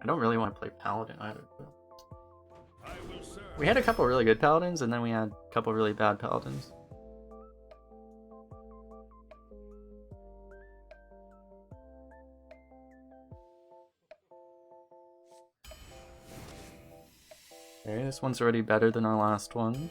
I don't really want to play Paladin either. But... we had a couple really good Paladins, and then we had a couple really bad Paladins. Okay, this one's already better than our last one.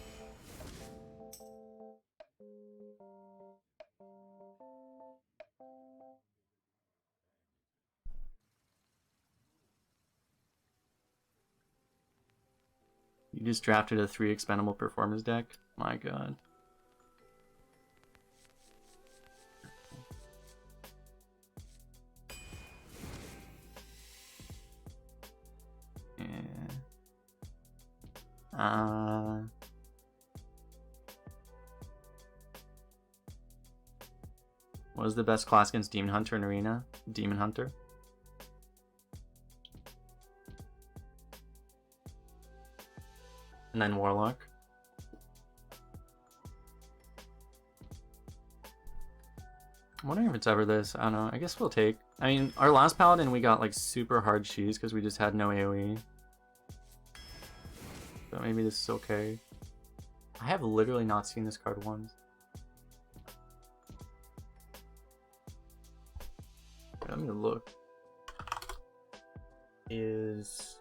You just drafted a 3 expendable performance deck? My god. What was the best class against Demon Hunter in Arena? Demon Hunter. And then Warlock. I'm wondering if it's ever this. I don't know. I guess we'll take... I mean, our last Paladin we got like super hard cheese because we just had no AoE. So maybe this is okay. I have literally not seen this card once. Let me look. Is...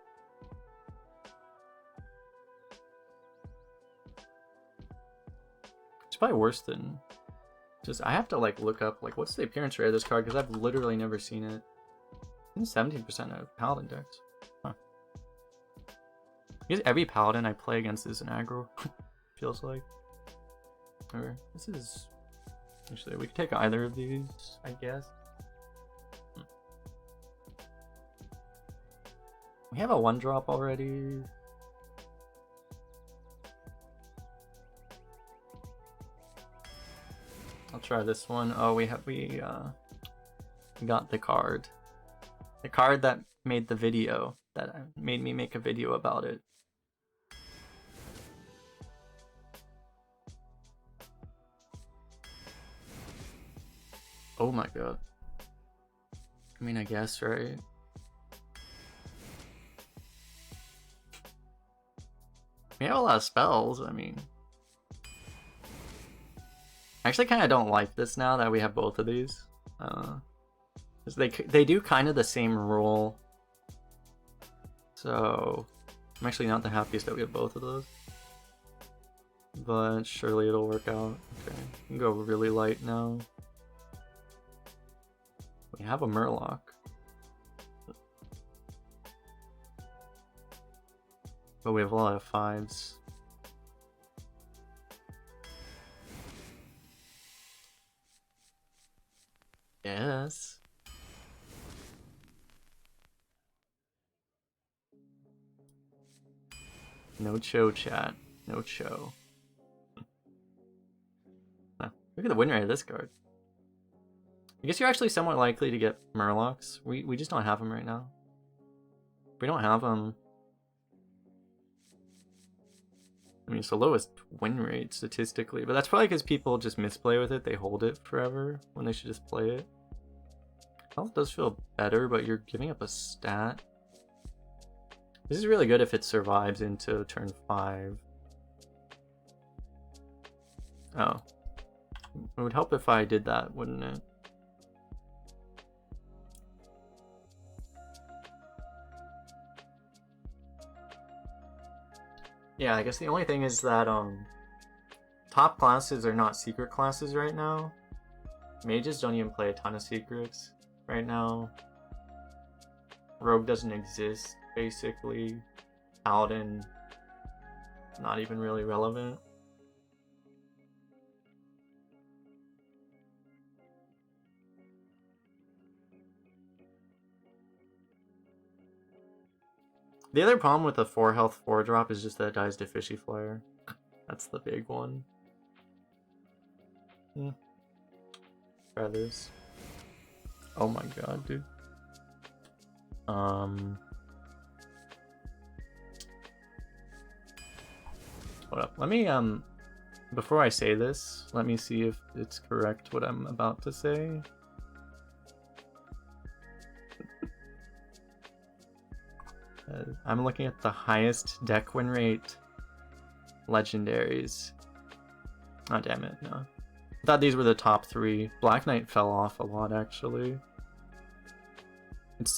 it's probably worse than... just, I have to like look up like what's the appearance rate of this card because I've literally never seen it. I think 17% of Paladin decks. Huh. Because every Paladin I play against is an aggro. Feels like. Or this is actually we could take either of these, I guess. We have a 1-drop already. I'll try this one. Oh, we got the card. The card that made the video, that made me make a video about it. Oh my god. I mean, I guess, right? We have a lot of spells, I mean. I actually kind of don't like this now that we have both of these. They do kind of the same role. So I'm actually not the happiest that we have both of those. But surely it'll work out. Okay, we can go really light now. We have a Murloc. But we have a lot of 5s. Yes. No cho, chat. No cho. Huh. Look at the win rate of this card. I guess you're actually somewhat likely to get Murlocs. We just don't have them right now. We don't have them. I mean, it's the lowest win rate statistically, but that's probably because people just misplay with it. They hold it forever when they should just play it. Health does feel better, but you're giving up a stat. This is really good if it survives into turn 5. Oh. It would help if I did that, wouldn't it? Yeah, I guess the only thing is that top classes are not secret classes right now. Mages don't even play a ton of secrets right now. Rogue doesn't exist, basically. Paladin, not even really relevant. The other problem with the 4 health 4 drop is just that it dies to Fishy Flyer. That's the big one. Try this. Oh my god, dude. Hold up. Let me before I say this, let me see if it's correct what I'm about to say. I'm looking at the highest deck win rate legendaries. Oh, damn it, no. I thought these were the top 3. Black Knight fell off a lot, actually.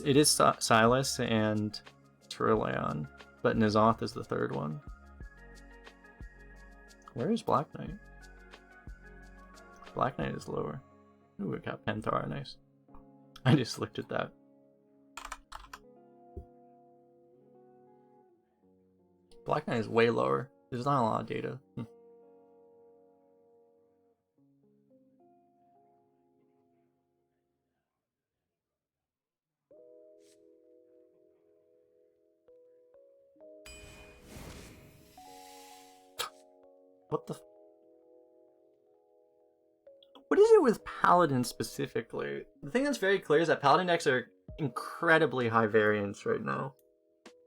It is Silas and Trillion, but N'Zoth is the 3rd one. Where is Black Knight? Black Knight is lower. Ooh, we got Panthara, nice. I just looked at that. Black Knight is way lower. There's not a lot of data. What the? What is it with Paladin specifically? The thing that's very clear is that Paladin decks are incredibly high variance right now.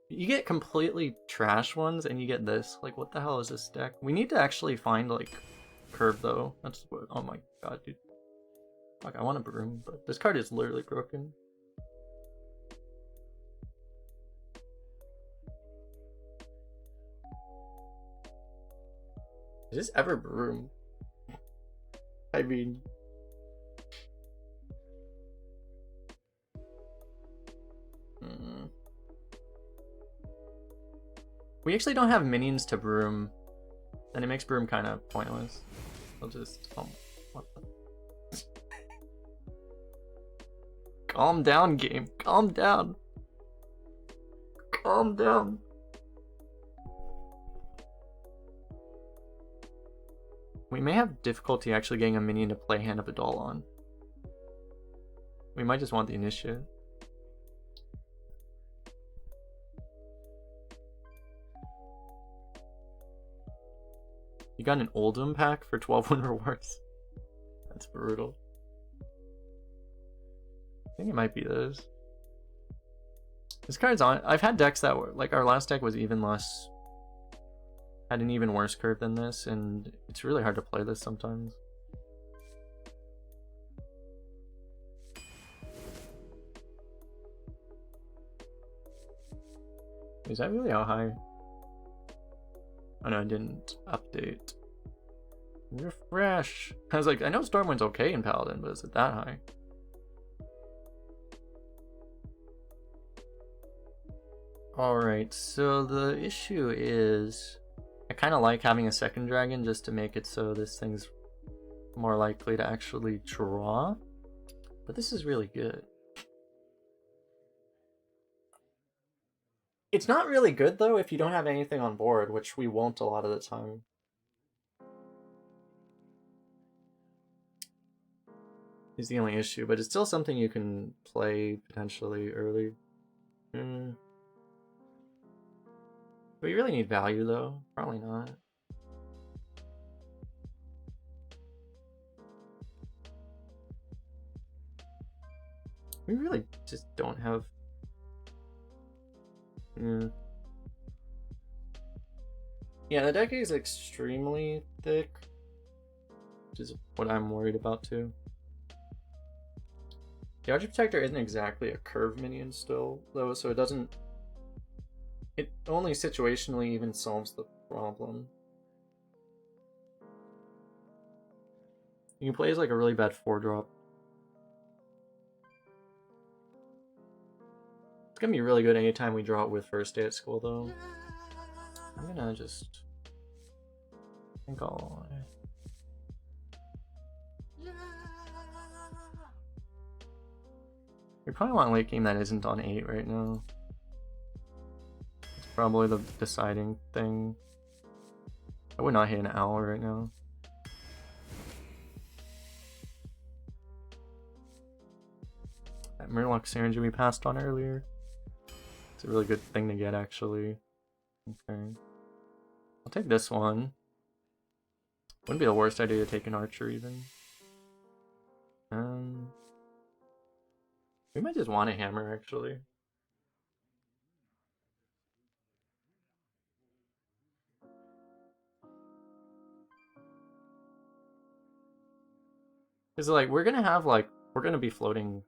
You get completely trash ones and you get this. Like, what the hell is this deck? We need to actually find, like, curve though. That's what. Oh my god, dude. Fuck, I want a broom, but this card is literally broken. Is this ever broom? I mean... We actually don't have minions to broom, and it makes broom kind of pointless. I'll just... what the... Calm down, game. Calm down. Calm down. We may have difficulty actually getting a minion to play Hand of Adol on. We might just want the initiate. You got an Oldham pack for 12 win rewards. That's brutal. I think it might be this. This card's on. I've had decks that were like, our last deck was even less, had an even worse curve than this, and it's really hard to play this sometimes. Is that really how high? Oh no, I didn't update. Refresh. I was like, I know Stormwind's okay in Paladin, but is it that high? Alright, so the issue is I kind of like having a second dragon just to make it so this thing's more likely to actually draw. But this is really good. It's not really good though if you don't have anything on board, which we won't a lot of the time. Is the only issue, but it's still something you can play potentially early. But you really need value though? Probably not. We really just don't have... Yeah, the deck is extremely thick, which is what I'm worried about too. The Archer Protector isn't exactly a curve minion still, though, so it doesn't... It only situationally even solves the problem. You can play as like a really bad 4-drop. It's gonna be really good anytime we draw it with first day at school, though. I'm gonna just... I think I'll... We probably want a late game that isn't on 8 right now. It's probably the deciding thing. I would not hit an owl right now. That Murloc Syringe we passed on earlier. It's a really good thing to get, actually. Okay. I'll take this one. Wouldn't be the worst idea to take an archer, even. We might just want a hammer, actually. Because, like, we're gonna have, like, we're gonna be floating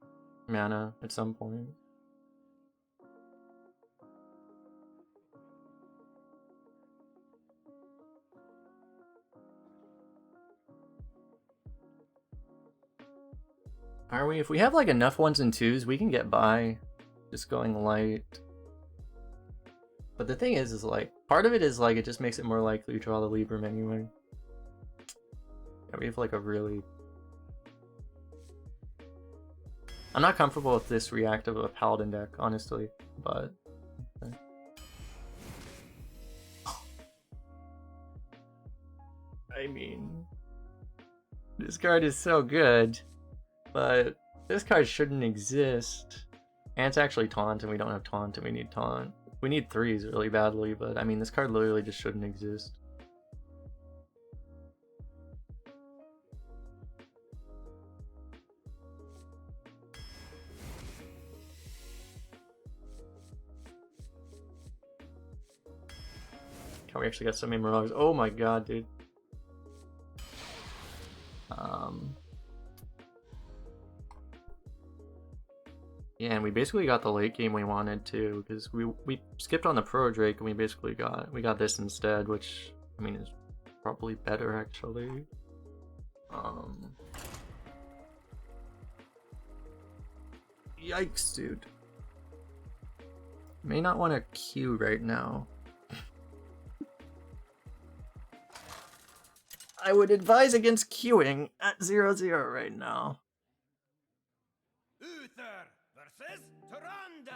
mana at some point. Are we? If we have like enough 1s and 2s, we can get by just going light. But the thing is like, part of it is like, it just makes it more likely to draw the Libram anyway. Yeah, we have like a really... I'm not comfortable with this reactive of a Paladin deck, honestly, but... Okay. I mean... This card is so good, but this card shouldn't exist. And it's actually taunt, and we don't have taunt, and we need taunt. We need 3s really badly, but I mean, this card literally just shouldn't exist. Oh, we actually got so many Mirages. Oh my god, dude. Yeah, and we basically got the late game we wanted to, because we skipped on the Pro Drake and we basically got this instead, which I mean is probably better actually. Yikes, dude. May not want to queue right now. I would advise against queuing at 0-0 right now. Uther versus Tyrande.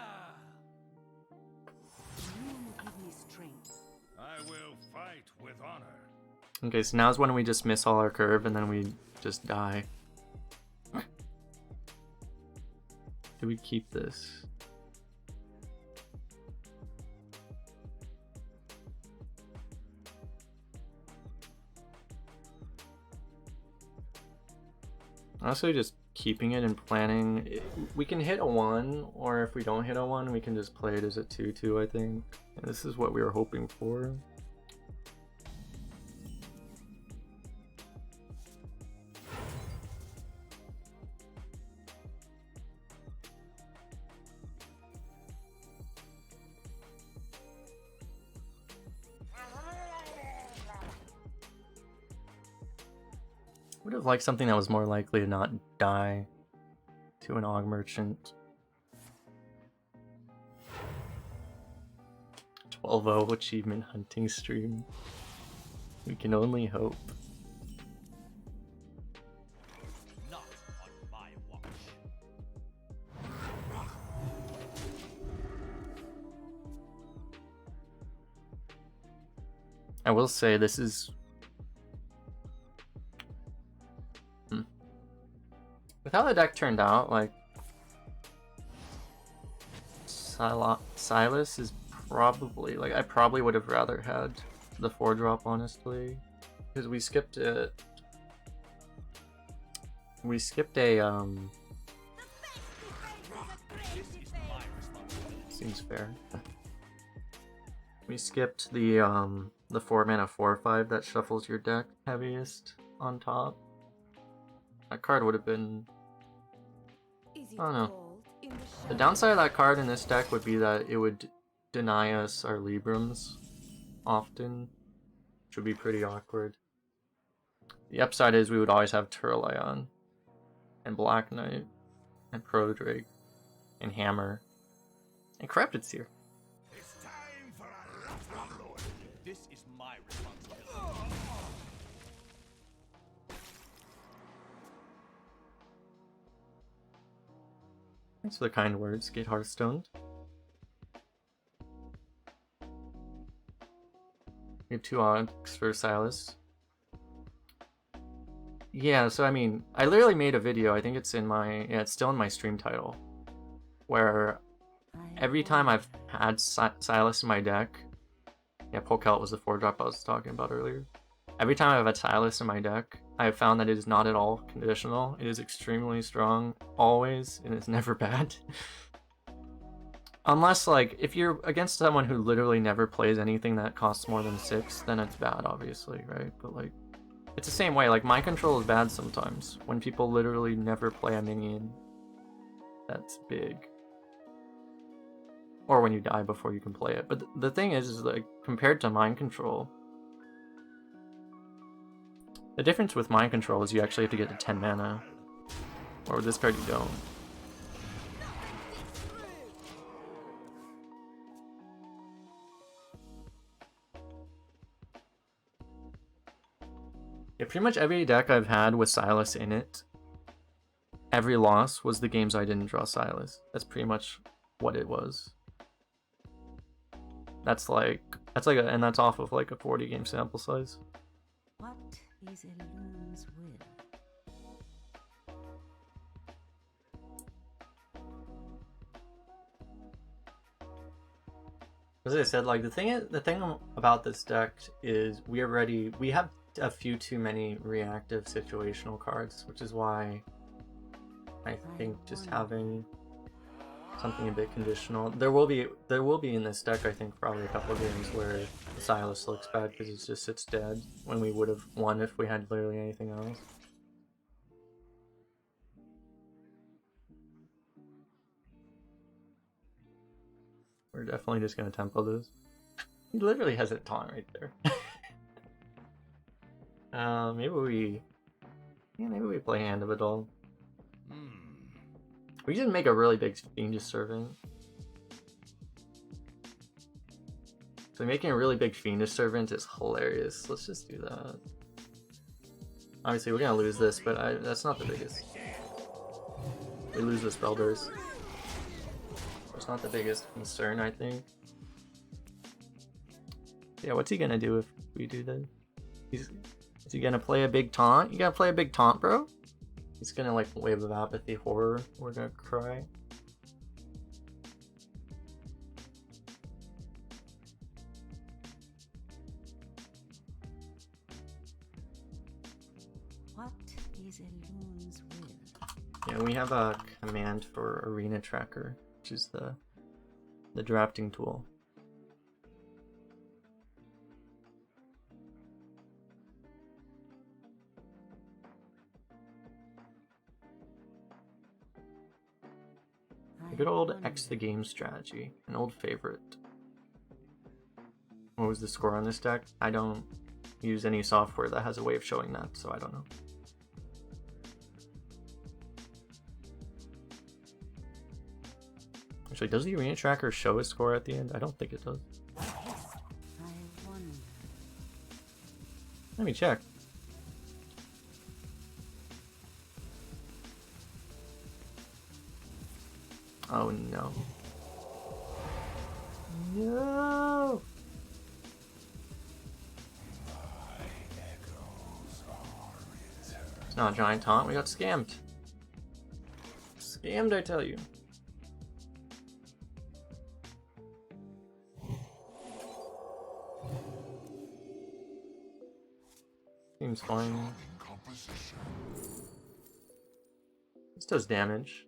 You give me strength. I will fight with honor. Okay, so now's when we just miss all our curve and then we just die. Do we keep this? Honestly, just keeping it and planning. We can hit a 1, or if we don't hit a 1, we can just play it as a 2-2, I think. And this is what we were hoping for. Would have liked something that was more likely to not die to an Og Merchant. 12-0 achievement hunting stream. We can only hope. Not on my watch. I will say this is... With how the deck turned out, like... Silas is probably... Like, I probably would have rather had the 4-drop, honestly. Because we skipped it... We skipped a, Seems fair. We skipped the 4-mana 4/5 that shuffles your deck heaviest on top. That card would have been... I don't know. The downside of that card in this deck would be that it would deny us our Librams often, which would be pretty awkward. The upside is we would always have Turlion, and Black Knight, and Pro Drake, and Hammer, and Corrupted Seer. It's time for a rough lord. This is my responsibility. Thanks for the kind words, get Hearthstoned. We have 2 odds for Silas. Yeah, so I mean, I literally made a video, I think it's in my, yeah, it's still in my stream title, where every time I've had Silas in my deck, yeah, Pokealt was the 4-drop I was talking about earlier. Every time I've had Silas in my deck, I have found that it is not at all conditional. It is extremely strong, always, and it's never bad. Unless, like, if you're against someone who literally never plays anything that costs more than 6, then it's bad, obviously, right? But, like, it's the same way. Like, mind control is bad sometimes. When people literally never play a minion, that's big. Or when you die before you can play it. But the thing is, like, compared to mind control, the difference with mind control is you actually have to get to 10 mana. Or with this card you don't. Yeah, pretty much every deck I've had with Silas in it, every loss was the games I didn't draw Silas. That's pretty much what it was. That's and that's off of like a 40 game sample size. What is a loon's will? As I said, like the thing about this deck is we have a few too many reactive situational cards, which is why I think just having something a bit conditional. There will be in this deck, I think, probably a couple of games where Silas looks bad because it just sits dead when we would have won if we had literally anything else. We're definitely just gonna tempo this. He literally has a taunt right there. maybe we play Hand of Adult. We didn't make a really big Fiendish Servant. So making a really big Fiendish Servant is hilarious. Let's just do that. Obviously we're gonna lose this, but that's not the biggest. We lose the Spell Burst. It's not the biggest concern, I think. Yeah, what's he gonna do if we do that? Is he gonna play a big taunt? You gotta play a big taunt, bro? He's gonna like Wave of Apathy Horror. We're gonna cry. What is a loon's will? Yeah, we have a command for Arena Tracker, which is the drafting tool. A good old X the Game strategy, an old favorite. What was the score on this deck? I don't use any software that has a way of showing that, so I don't know. Actually, does the Arena Tracker show a score at the end? I don't think it does. I wonder. Let me check. Oh no. No! It's not a giant taunt, we got scammed. Scammed, I tell you. Seems fine. This does damage.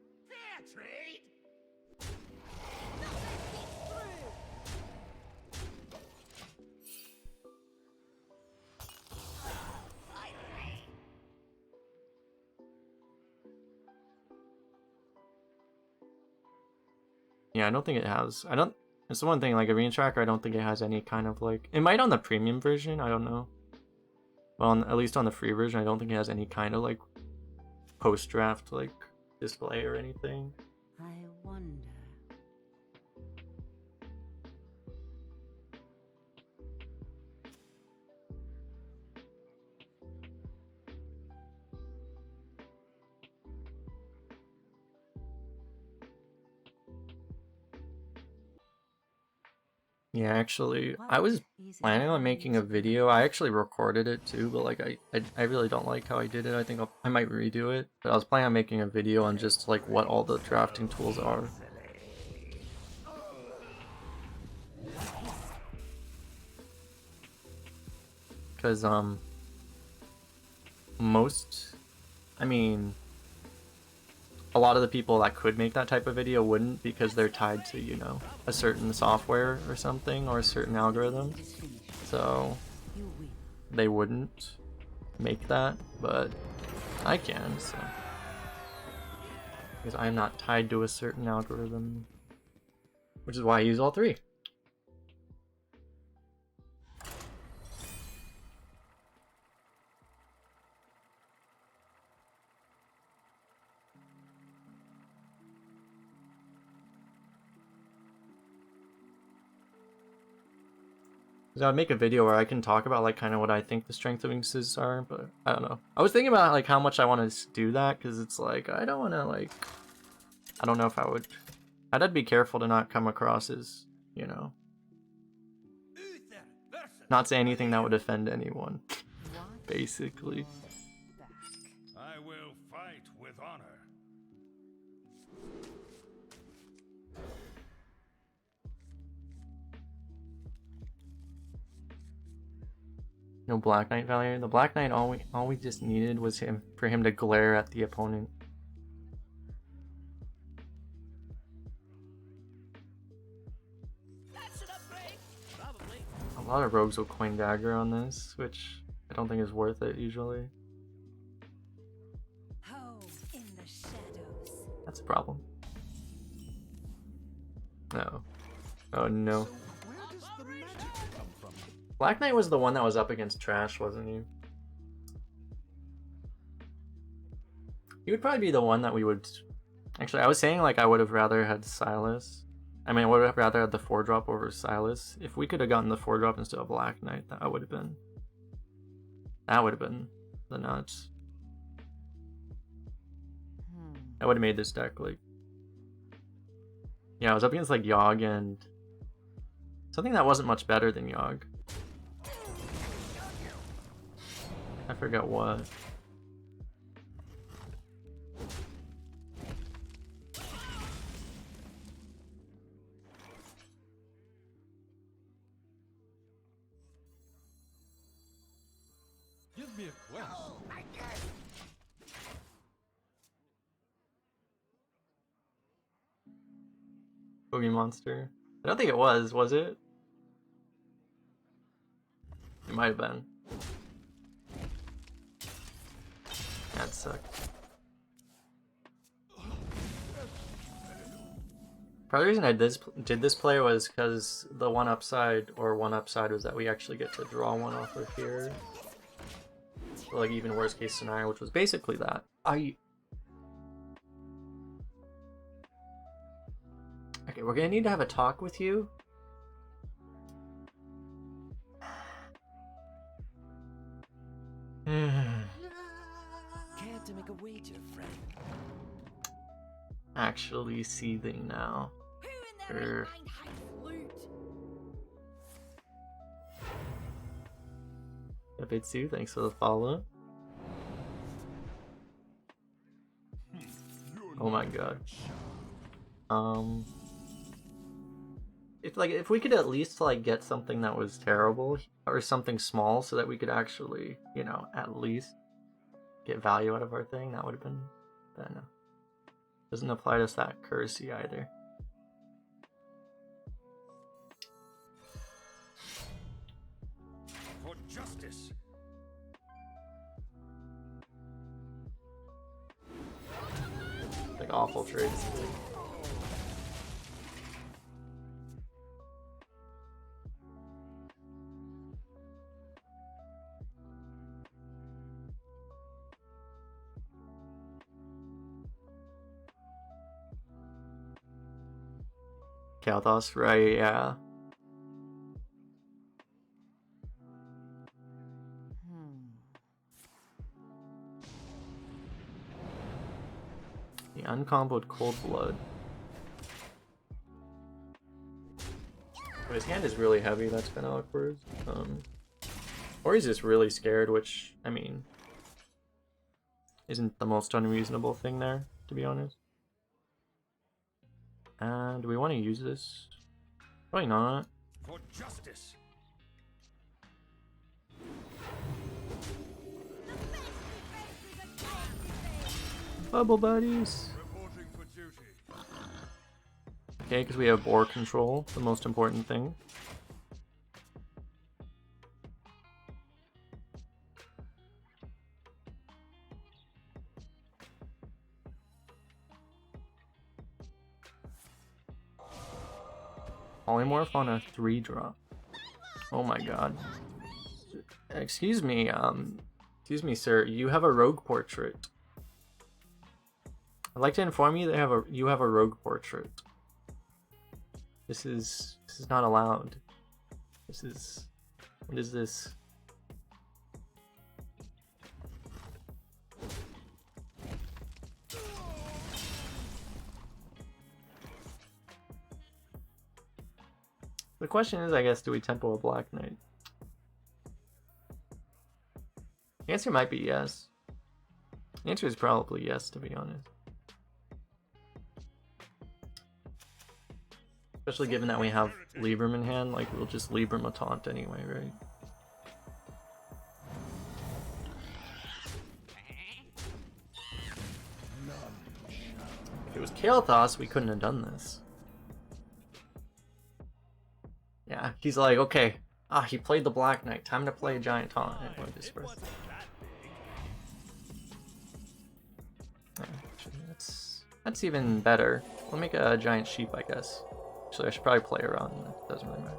Yeah, I don't think it has. It's the one thing, like Arena Tracker, I don't think it has any kind of like. It might on the premium version, I don't know. Well, at least on the free version, I don't think it has any kind of like post-draft like display or anything. I wonder. Yeah, actually, I was planning on making a video. I actually recorded it too, but like I really don't like how I did it. I think I might redo it. But I was planning on making a video on just like what all the drafting tools are. Because a lot of the people that could make that type of video wouldn't, because they're tied to, you know, a certain software or something, or a certain algorithm. So they wouldn't make that, but I can, so. Because I'm not tied to a certain algorithm. Which is why I use all three. Because I would make a video where I can talk about like kind of what I think the strength of weaknesses are, but I don't know. I was thinking about like how much I want to do that, because it's like I don't want to like, I don't know if I would. I'd be careful to not come across as, you know, not say anything that would offend anyone, basically. I will fight with honor. No Black Knight value. The Black Knight, all we just needed was for him to glare at the opponent. That's an upgrade. Probably. A lot of rogues will coin dagger on this, which I don't think is worth it usually. Home in the shadows. That's a problem. No. Oh no. Where does the magic come from? Black Knight was the one that was up against Trash, wasn't he? He would probably be the one that we would... Actually, I was saying like I would have rather had Silas. I mean, I would have rather had the 4-drop over Silas. If we could have gotten the 4-drop instead of Black Knight, that would have been... That would have been the nuts. That would have made this deck like... Yeah, I was up against like Yogg and... something that wasn't much better than Yogg. I forgot what. Give me a quest. Boogie Monster. I don't think it was it? It might have been. That sucked. Probably the reason I did this play was because the one upside was that we actually get to draw one off of here. So like even worst case scenario, which was basically that. Okay, we're gonna need to have a talk with you. Care to make a wager, friend? Actually seething now. Who in their right mind hates loot? Bitsu, thanks for the follow. Oh my god. If we could at least like get something that was terrible or something small so that we could actually, you know, at least get value out of our thing, that would have been better. Doesn't apply to us that cursey either. For justice. Like awful trades. Kalthos, right, yeah. The uncomboed Cold Blood. But his hand is really heavy, that's kind of awkward. Or he's just really scared, which, I mean, isn't the most unreasonable thing there, to be honest. And do we want to use this? Probably not. For justice. Bubble buddies. Reporting for duty. Okay, because we have boar control, the most important thing. Polymorph on a 3-drop. Oh my god. Excuse me, sir, you have a rogue portrait. I'd like to inform you that you have a rogue portrait. This is not allowed. This is What is this? The question is, I guess, do we tempo a Black Knight? The answer might be yes. The answer is probably yes, to be honest. Especially given that we have Libram in hand, like we'll just Libram a taunt anyway, right? If it was Kael'thas, we couldn't have done this. Yeah, he's like, okay, he played the Black Knight, time to play a Giant Taunt. And this first. That's even better. We'll make a Giant Sheep, I guess. Actually, I should probably play around. It doesn't really matter.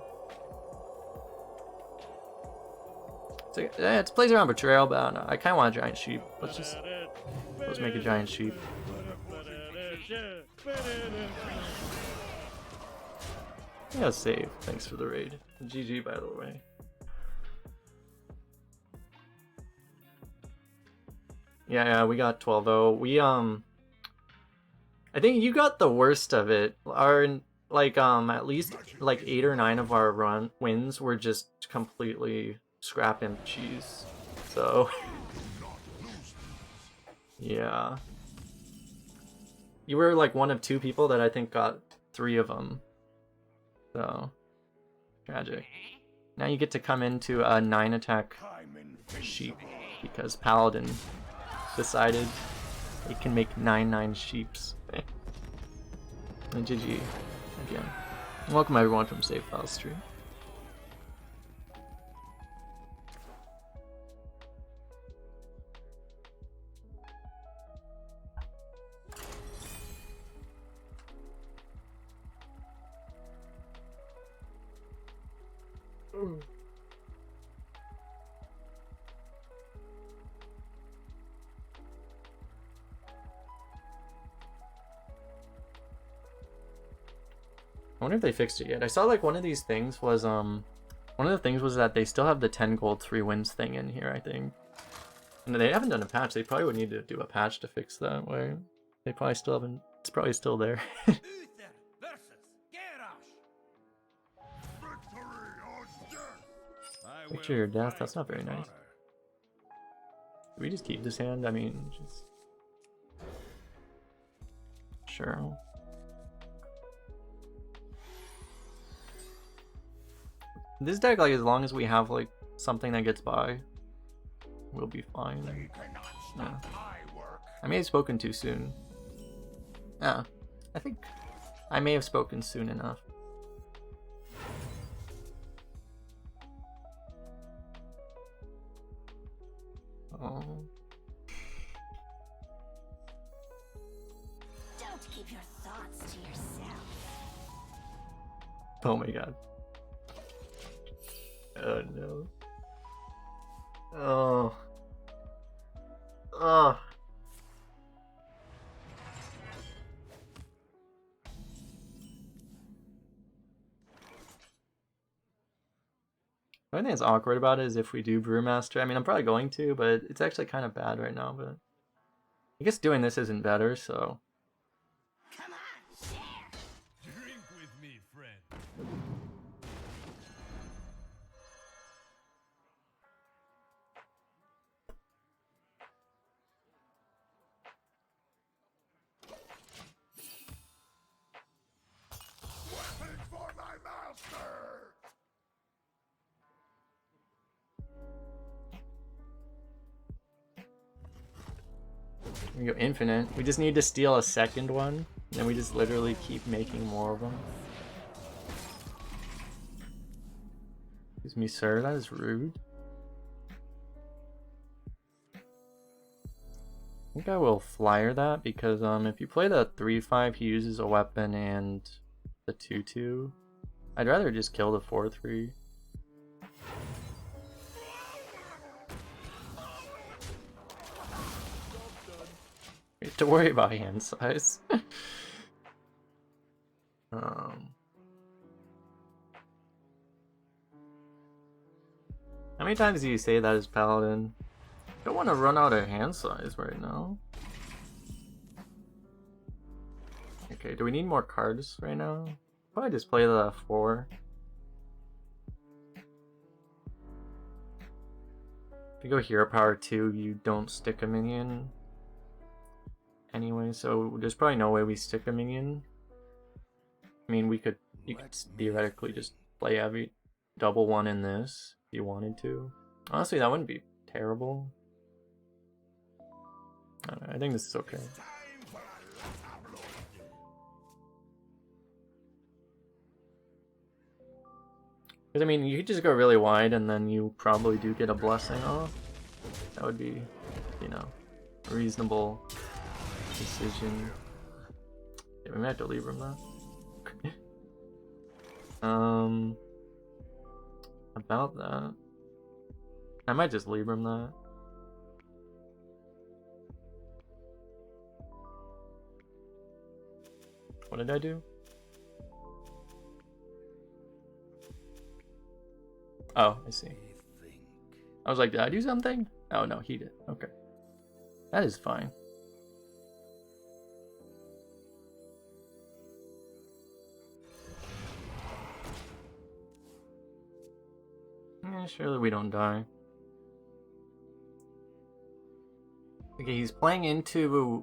So, yeah, it plays around Betrayal, but I kind of want a Giant Sheep. Let's make a Giant Sheep. I got save. Thanks for the raid. GG, by the way. Yeah, we got 12-0. We I think you got the worst of it. Our like at least like 8 or 9 of our wins were just completely scrap and cheese. So yeah. You were like one of 2 people that I think got 3 of them. So tragic. Now you get to come into a 9 attack sheep because Paladin decided it can make 9/9 sheeps. And GG again. Welcome everyone from Save File Stream. I wonder if they fixed it yet. I saw like one of these things was one of the things was that they still have the 10 gold 3 wins thing in here, I think. And they haven't done a patch. They probably would need to do a patch to fix that way. They probably still haven't. It's probably still there. Uther versus Garrosh. Victory or death. Picture your death. That's not very nice. Do we just keep this hand? I mean, just sure. This deck, like, as long as we have like something that gets by, we'll be fine. Yeah. I may have spoken too soon. Yeah, I think I may have spoken soon enough. Oh. Don't keep your thoughts to yourself. Oh my god. Oh no. Oh. Oh. The only thing that's awkward about it is if we do Brewmaster. I mean, I'm probably going to, but it's actually kind of bad right now, but I guess doing this isn't better, so. Come on, share. Drink with me, friend. Weapons for my master. We go infinite. We just need to steal a second one, and we just literally keep making more of them. Excuse me, sir, that is rude. I think I will flyer that because if you play the 3/5, he uses a weapon and the 2/2. I'd rather just kill the 4/3. You have to worry about hand size. How many times do you say that as Paladin? Don't want to run out of hand size right now. Okay, do we need more cards right now? Probably just play the 4. If you go hero power 2, you don't stick a minion. Anyway, so there's probably no way we stick a minion. I mean, you could theoretically just play every double one in this if you wanted to. Honestly, that wouldn't be terrible. I don't know, I think this is okay. Because, I mean, you could just go really wide and then you probably do get a blessing off. That would be, you know, a reasonable decision. Yeah, we might have to leave him though. About that. I might just leave him that. What did I do? Oh, I see. I was like, did I do something? Oh no, he did. Okay. That is fine. Yeah, surely we don't die. Okay, he's playing into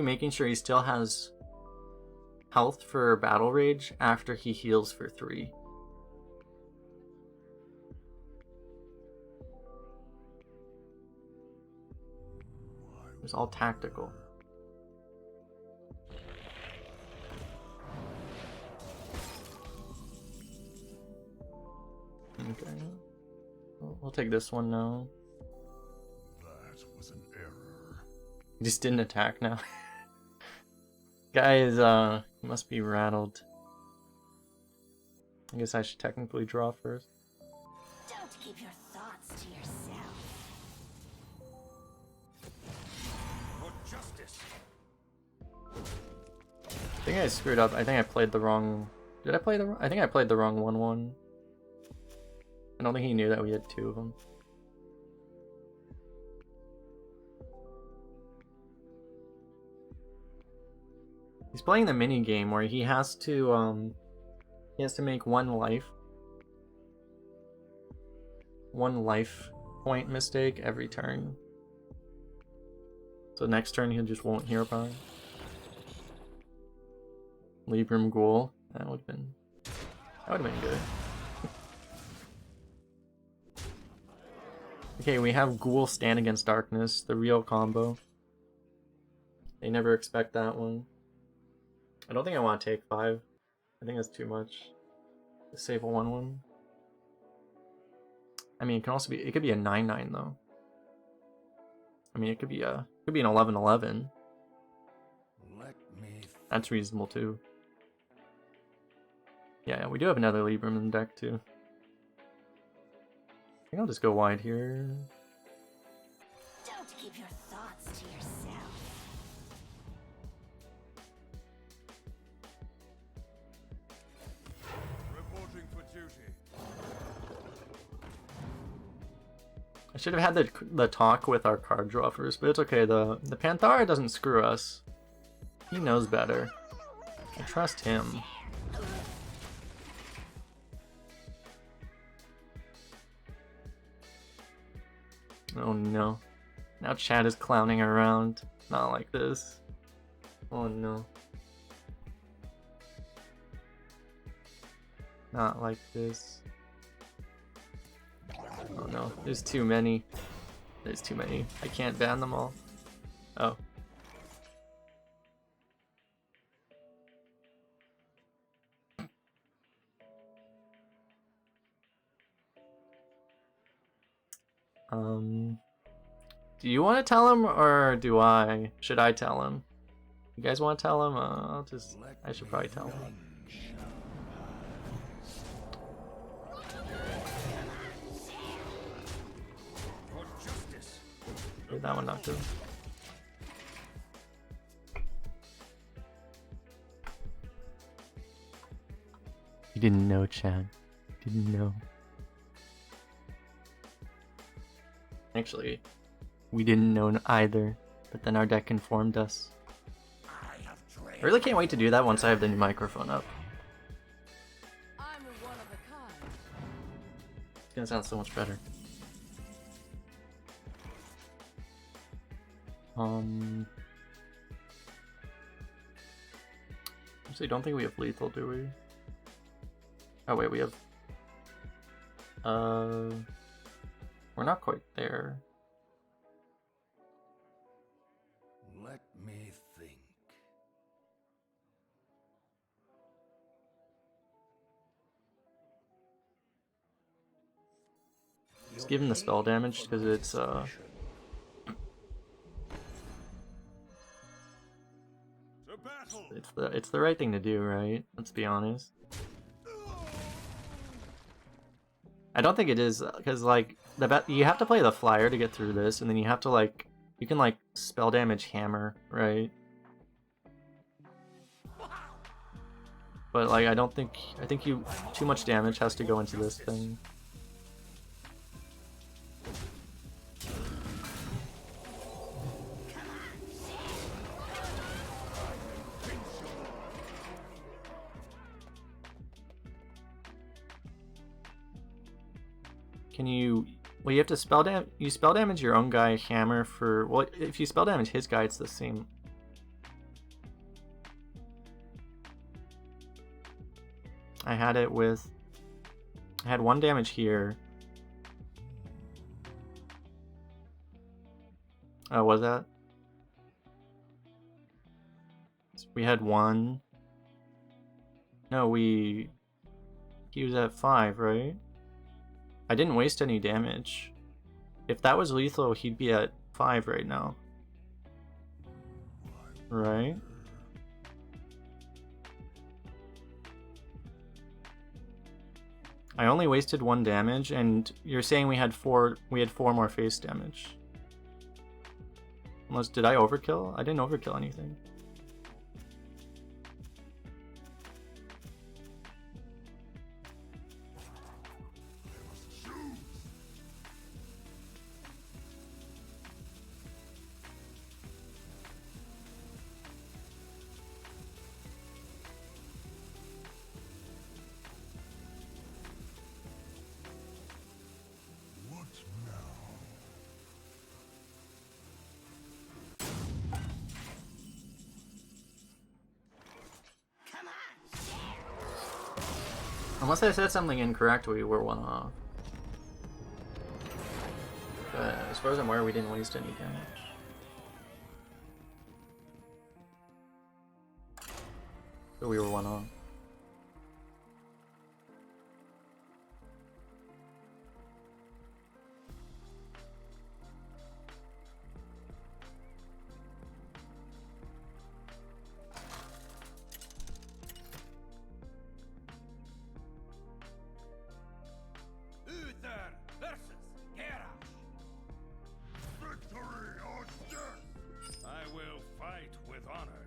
making sure he still has health for battle rage after he heals for 3. It's all tactical. Okay. We'll take this one now. That was an error. He just didn't attack now. Guy is, he must be rattled. I guess I should technically draw first. Don't keep your thoughts to yourself. For justice. I think I screwed up. I think I played the wrong... Did I play the wrong... I think I played the wrong 1/1. I don't think he knew that we had 2 of them. He's playing the mini game where he has to make one life point mistake every turn. So next turn he just won't hero power. Libram Ghoul. That would have been good. Okay, we have Ghoul stand against Darkness, the real combo. They never expect that one. I don't think I want to take 5. I think that's too much. To save a 1/1. I mean, it can also be. It could be a 9/9 though. I mean, it could be an 11/11. That's reasonable too. Yeah, we do have another Libram in the deck too. I think I'll just go wide here. Don't keep your thoughts to yourself. Reporting for duty. I should have had the talk with our card draw first, but it's okay. The Panthara doesn't screw us. He knows better. I trust him. Oh no. Now Chad is clowning around. Not like this. Oh no. Not like this. Oh no, there's too many. There's too many. I can't ban them all. Oh. Do you want to tell him or do I? Should I tell him? You guys want to tell him? I should probably tell him. Did that one not do? You didn't know, Chad. Didn't know. Actually, we didn't know either, but then our deck informed us. I really can't wait to do that once I have the new microphone up. I'm one of a kind. It's gonna sound so much better. Actually, don't think we have lethal, do we? Oh wait, we have. We're not quite there. Let me think. Just give him the spell damage because it's To battle. it's the right thing to do, right? Let's be honest. I don't think it is because like you have to play the flyer to get through this, and then you have to like you can like spell damage hammer, right? But like I think you too much damage has to go into this thing. Can you? Well, you have to spell damage your own guy hammer for. Well, if you spell damage his guy, it's the same. I had it with. I had 1 damage here. Oh, was that? We had 1. No, he was at 5, right? I didn't waste any damage. If that was lethal, he'd be at 5 right now. Right? I only wasted 1 damage, and you're saying we had 4 more face damage. Unless, did I overkill? I didn't overkill anything. Unless I said something incorrect, we were 1 off. But as far as I'm aware, we didn't waste any damage. So we were 1 off. Uther versus Garrosh. Victory or death. I will fight with honor.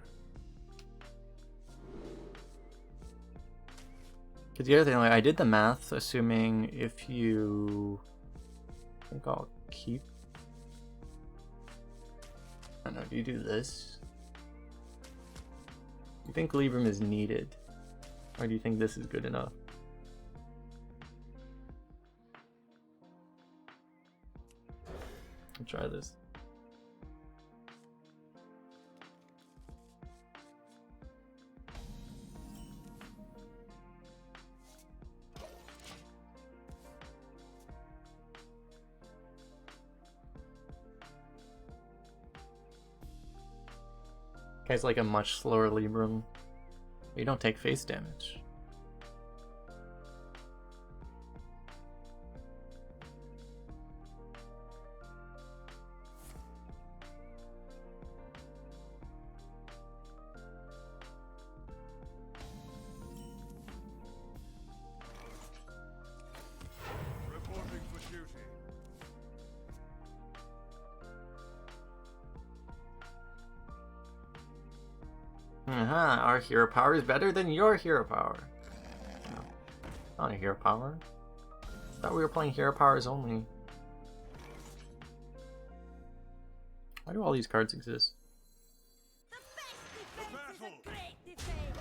Because the other thing, like, I did the math, assuming if you... I think I'll keep... I don't know, do you do this? Do you think Libram is needed? Or do you think this is good enough? I'll try this. Guy's like a much slower Libram. You don't take face damage. Reporting for duty. Our hero power is better than your hero power. No, not a hero power. I thought we were playing hero powers only. Why do all these cards exist? The best defense is a great defense.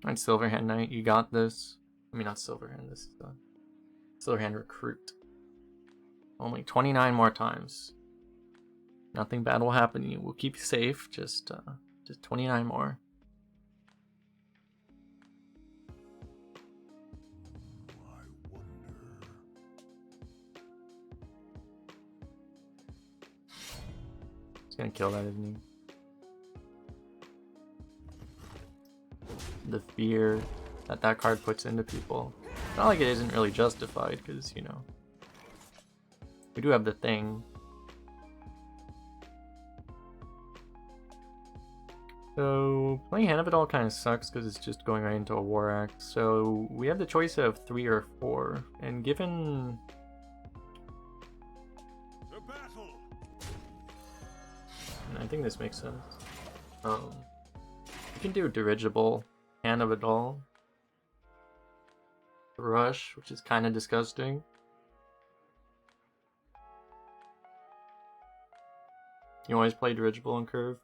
Alright, Silverhand Knight, you got this. I mean, not Silverhand, this is Silverhand Recruit. Only 29 more times. Nothing bad will happen to you. We'll keep you safe. Just 29 more. He's gonna kill that, isn't he? The fear that that card puts into people. It's not like it isn't really justified, because, you know, we do have the thing. So, playing Hand of It All kind of sucks because it's just going right into a War Axe. So, we have the choice of 3 or 4. And given... To battle. And I think this makes sense. You can do Dirigible, Hand of It All. Rush, which is kind of disgusting. You always play Dirigible on Curve.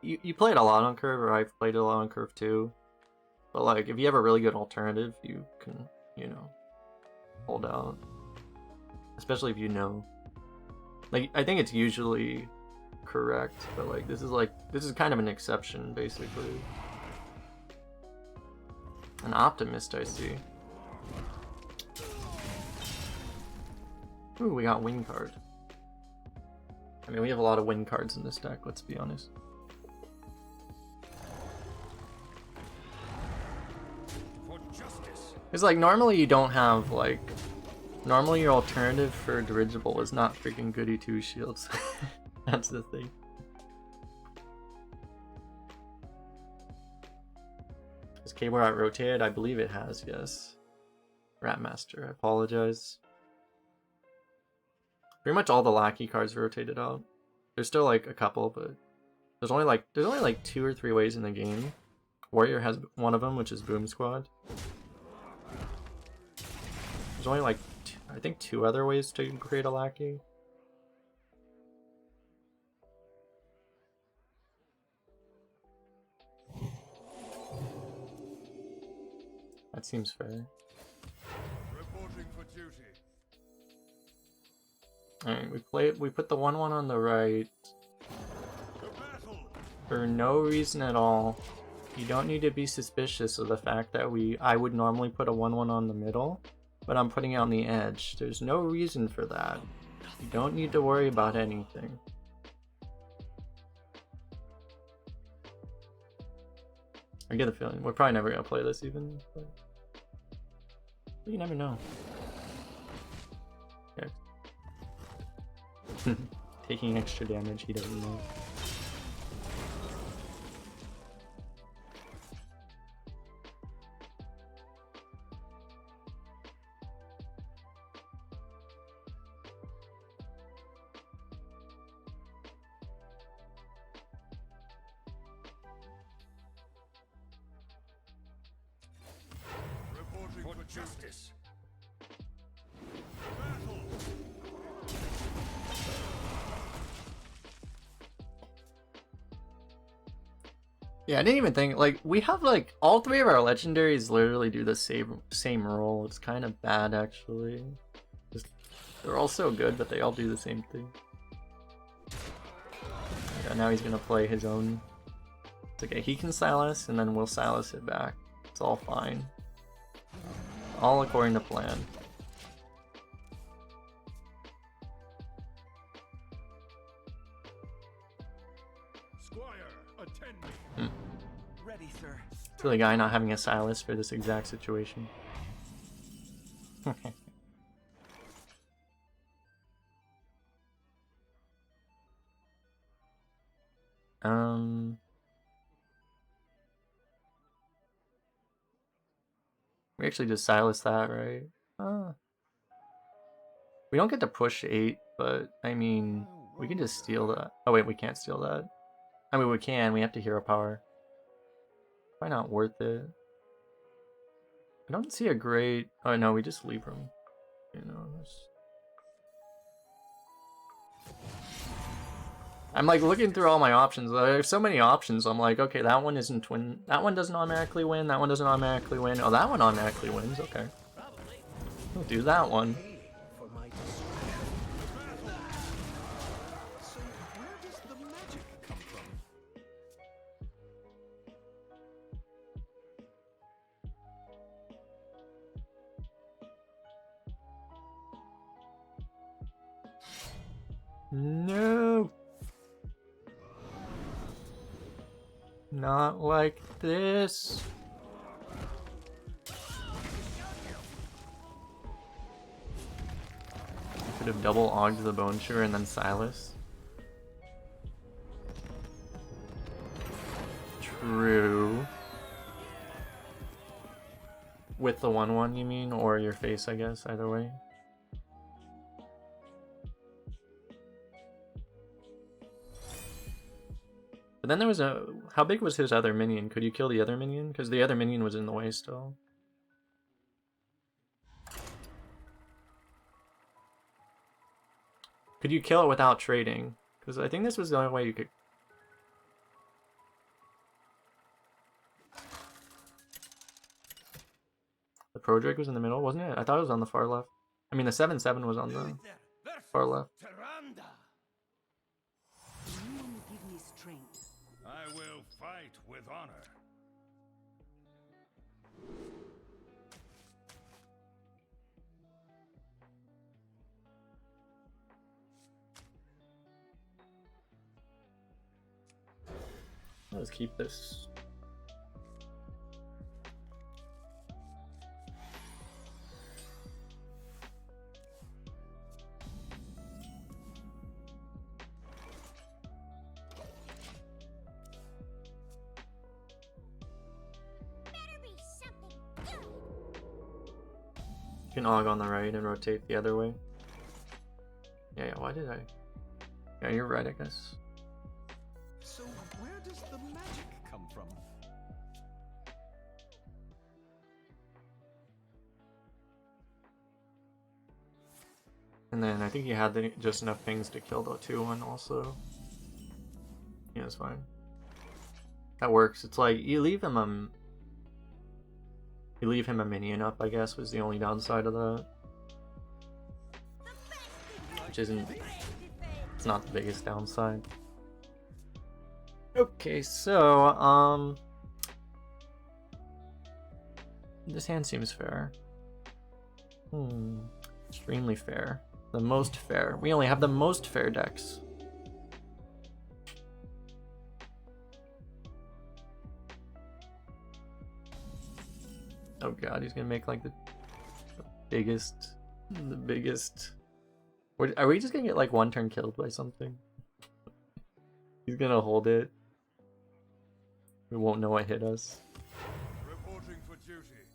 You play it a lot on Curve, or I've played it a lot on Curve too. But like, if you have a really good alternative, you can, you know, hold out. Especially if you know. Like, I think it's usually correct, but like, this is kind of an exception, basically. An Optimist, I see. Ooh, we got Wing card. I mean, we have a lot of win cards in this deck, let's be honest. For justice. It's like, normally you don't have, like... Normally your alternative for Dirigible is not freaking Goody 2 shields. That's the thing. Has Cable Rat rotated? I believe it has, yes. Ratmaster, I apologize. Pretty much all the lackey cards rotated out. There's still like a couple, but there's only like 2 or 3 ways in the game. Warrior has one of them, which is Boom Squad. There's only like I think 2 other ways to create a lackey. That seems fair. Reporting for duty. Alright, we put the 1/1 on the right To battle. for no reason at all. You don't need to be suspicious of the fact that I would normally put a 1/1 on the middle, but I'm putting it on the edge. There's no reason for that. You don't need to worry about anything. I get the feeling we're probably never gonna play this even, but you never know. Okay. Taking extra damage, he doesn't know. Reporting for justice. Battle. Yeah, I didn't even think, like, we have, like, all 3 of our legendaries literally do the same role. It's kind of bad, actually. They're all so good, but they all do the same thing. Yeah, now he's gonna play his own. It's okay, he can Silas, and then we'll Silas it back. It's all fine. All according to plan. Squire, attend me. Ready, sir. To the guy not having a Silas for this exact situation. We actually just Silas that, right? We don't get to push 8, but I mean, we can just steal that. Oh wait, we can't steal that. I mean, we can. We have to hero power. Probably not worth it. I don't see a great... Oh no, we just leave him. You know, I'm like looking through all my options. There's so many options. I'm like, okay, that one isn't twin. That one doesn't automatically win. That one doesn't automatically win. Oh, that one automatically wins. Okay, we'll do that one. For my so where does the magic come from? No. Not like this. I could have double ogged the Bone Chewer and then Silas. True. With the 1/1 you mean? Or your face, I guess, either way. But then there was a... How big was his other minion? Could you kill the other minion? Because the other minion was in the way still. Could you kill it without trading? Because I think this was the only way you could... The Pro Drake was in the middle, wasn't it? I thought it was on the far left. I mean, the 7/7 was on the far left. You give me strength. I will fight with honor. Let's keep this. You can Og on the right and rotate the other way. Yeah, why did I? Yeah, you're right, I guess. So where does the magic come from? And then I think he had just enough things to kill the 2/1 also. Yeah, it's fine. That works. It's like you leave him a minion up, I guess, was the only downside of that. Which isn't... It's not the biggest downside. Okay, so, this hand seems fair. Extremely fair. The most fair. We only have the most fair decks. Oh god, he's gonna make like the biggest... Are we just gonna get like one turn killed by something? He's gonna hold it. We won't know what hit us. Reporting for duty.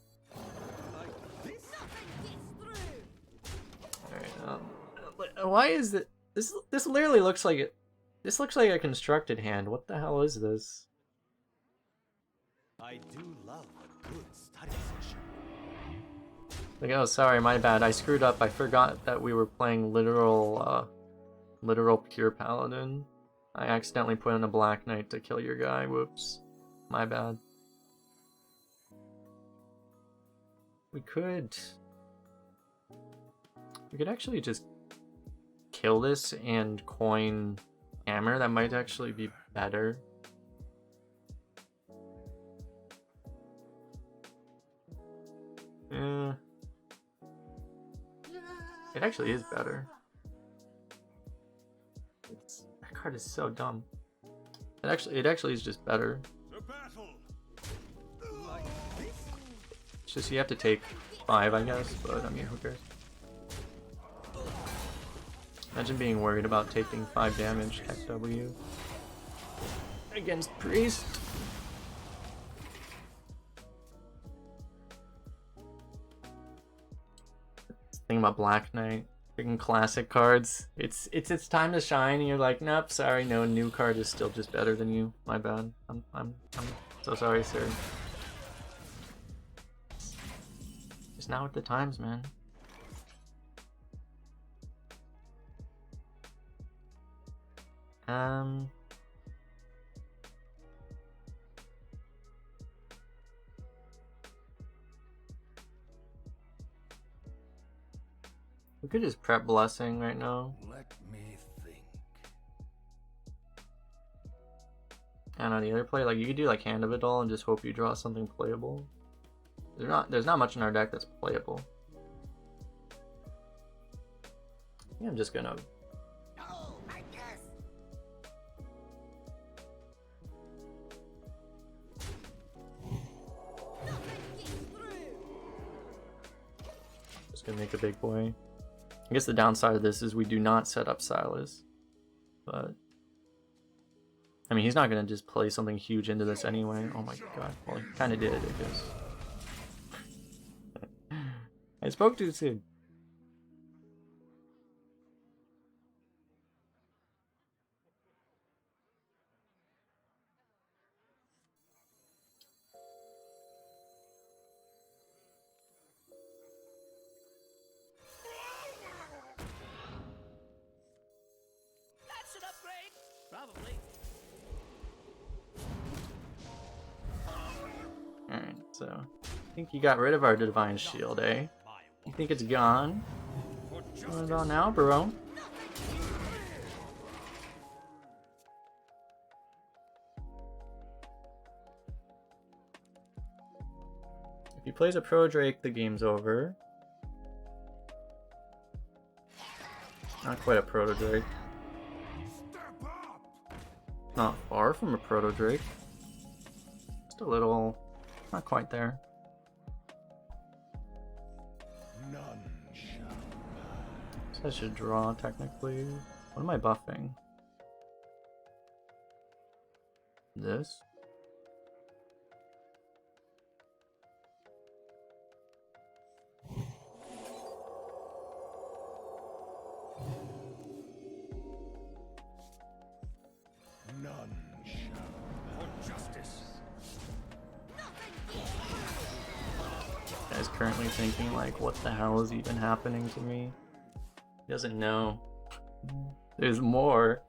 Alright, why is it... This literally looks like it... This looks like a constructed hand. What the hell is this? I do love a good study session. Like, oh, sorry, my bad. I screwed up. I forgot that we were playing literal pure paladin. I accidentally put in a Black Knight to kill your guy. Whoops. My bad. We could actually just kill this and coin hammer. That might actually be better. Yeah. It actually is better. That card is so dumb. It actually is just better. To battle. It's just you have to take 5, I guess, but I mean, who cares? Imagine being worried about taking 5 damage, Tech W. Against Priest. Thing about Black Knight, freaking classic cards. It's time to shine, and you're like, nope, sorry, no, new card is still just better than you. My bad. I'm so sorry, sir. It's not with the times, man. Um. We could just prep Blessing right now. Let me think. And on the other play, like you could do like Hand of It All and just hope you draw something playable. There's not much in our deck that's playable. I think I'm just gonna. Oh, I guess. Just gonna make a big boy. I guess the downside of this is we do not set up Silas, but I mean he's not gonna just play something huge into this anyway. Oh my god! Well, he kind of did, I guess. I spoke too soon. That's an upgrade. Probably. Alright, so I think you got rid of our Divine Shield, eh? You think it's gone? What about now, bro? If he plays a Pro Drake, the game's over. Not quite a Proto Drake. Not far from a Proto Drake. Just a little. Not quite there. None shall. So I should draw technically. What am I buffing? This? None shall. For justice. Guy's currently thinking like, what the hell is even happening to me? He doesn't know. There's more.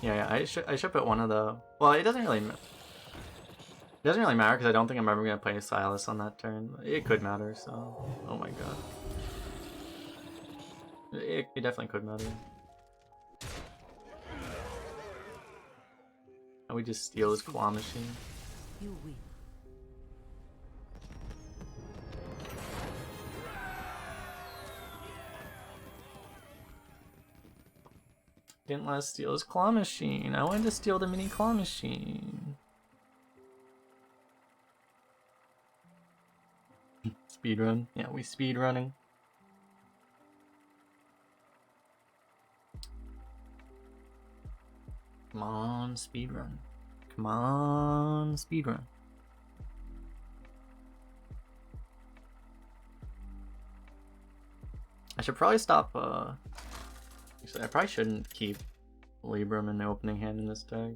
Yeah, I should put one of the. Well, it doesn't really. It doesn't really matter because I don't think I'm ever gonna play Silas on that turn. It could matter, so. Oh my god. It definitely could matter. And we just steal his claw machine. You win. Didn't let us steal his claw machine. I wanted to steal the mini claw machine. Speedrun. Yeah, we speedrunning. Come on, speedrun. Come on, speedrun. I should probably stop, actually, I probably shouldn't keep Libram in the opening hand in this deck.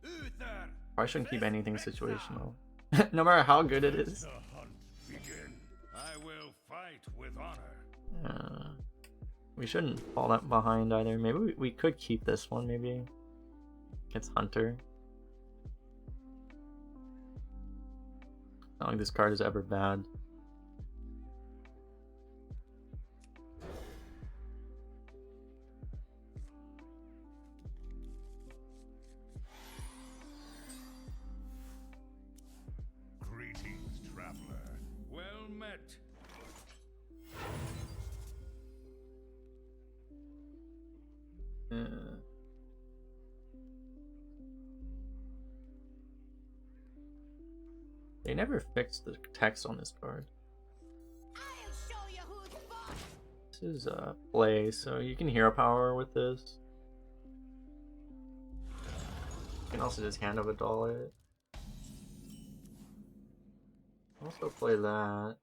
Uther. Probably shouldn't keep anything situational. No matter how good it is. The hunt begin. I will fight with honor. We shouldn't fall that behind either. Maybe we could keep this one, maybe. Against Hunter. Not like this card is ever bad. Greetings, traveler. Well met. They never fixed the text on this card. I'll show you who's boss. This is play, so you can hero power with this. You can also just hand of a doll it. Also play that.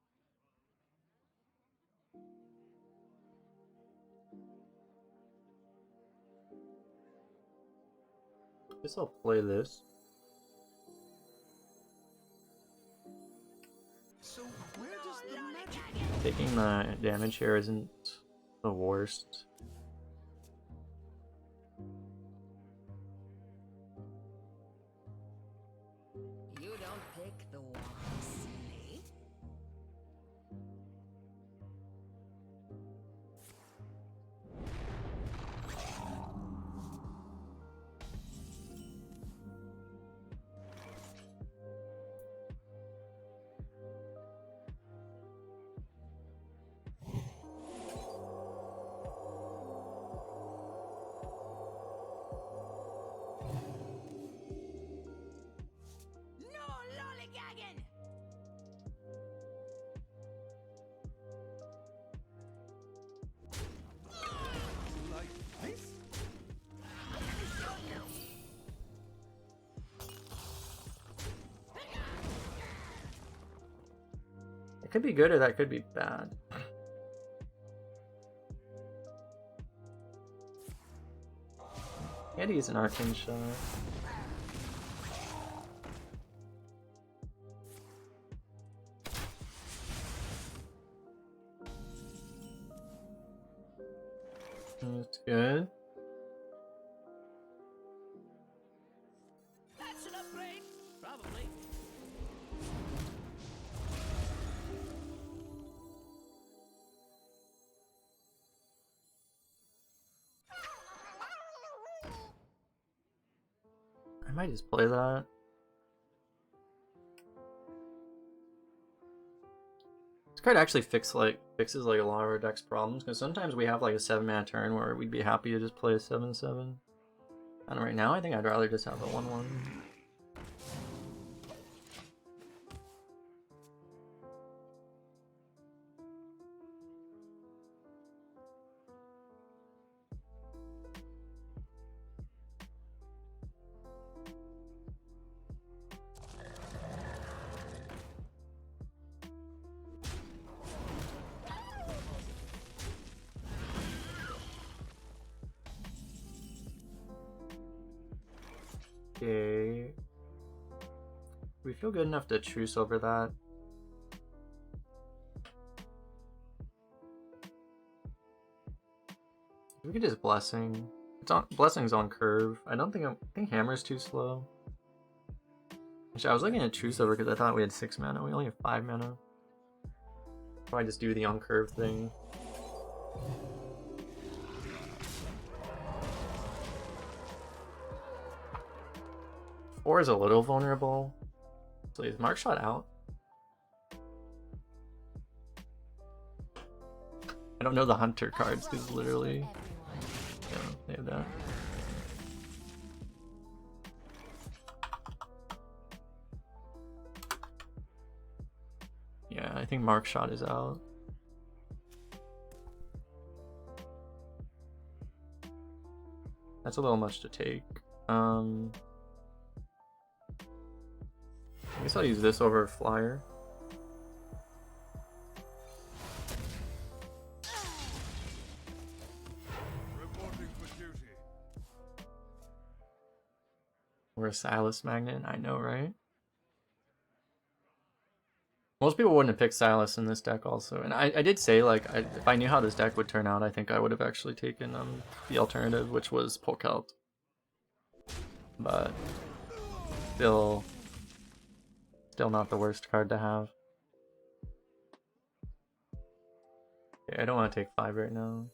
Guess I'll play this. Taking the damage here isn't the worst. You don't pick the one, silly. No lollygagging! Like this? It could be good or that could be bad. He had to use an arcane shot. That's good. That's an upgrade. Probably. I might just play that. This card actually fixes like a lot of our deck's problems, because sometimes we have like a 7-mana turn where we'd be happy to just play a 7/7. And right now I think I'd rather just have a 1/1. Okay. We feel good enough to truce over that. We could just blessing. It's on blessing's on curve. I think hammer's too slow. Actually, I was looking at truce over because I thought we had 6 mana. We only have 5 mana. Probably just do the on curve thing. Four is a little vulnerable. So is Mark Shot out? I don't know the hunter cards because literally, yeah, they have that. Yeah, I think Mark Shot is out. That's a little much to take. I guess I'll use this over Flyer. Reporting for duty. Or a Silas Magnet, I know, right? Most people wouldn't have picked Silas in this deck also. And I did say, like, if I knew how this deck would turn out, I think I would have actually taken the alternative, which was Polkelt. But still not the worst card to have. Okay, I don't want to take 5 right now.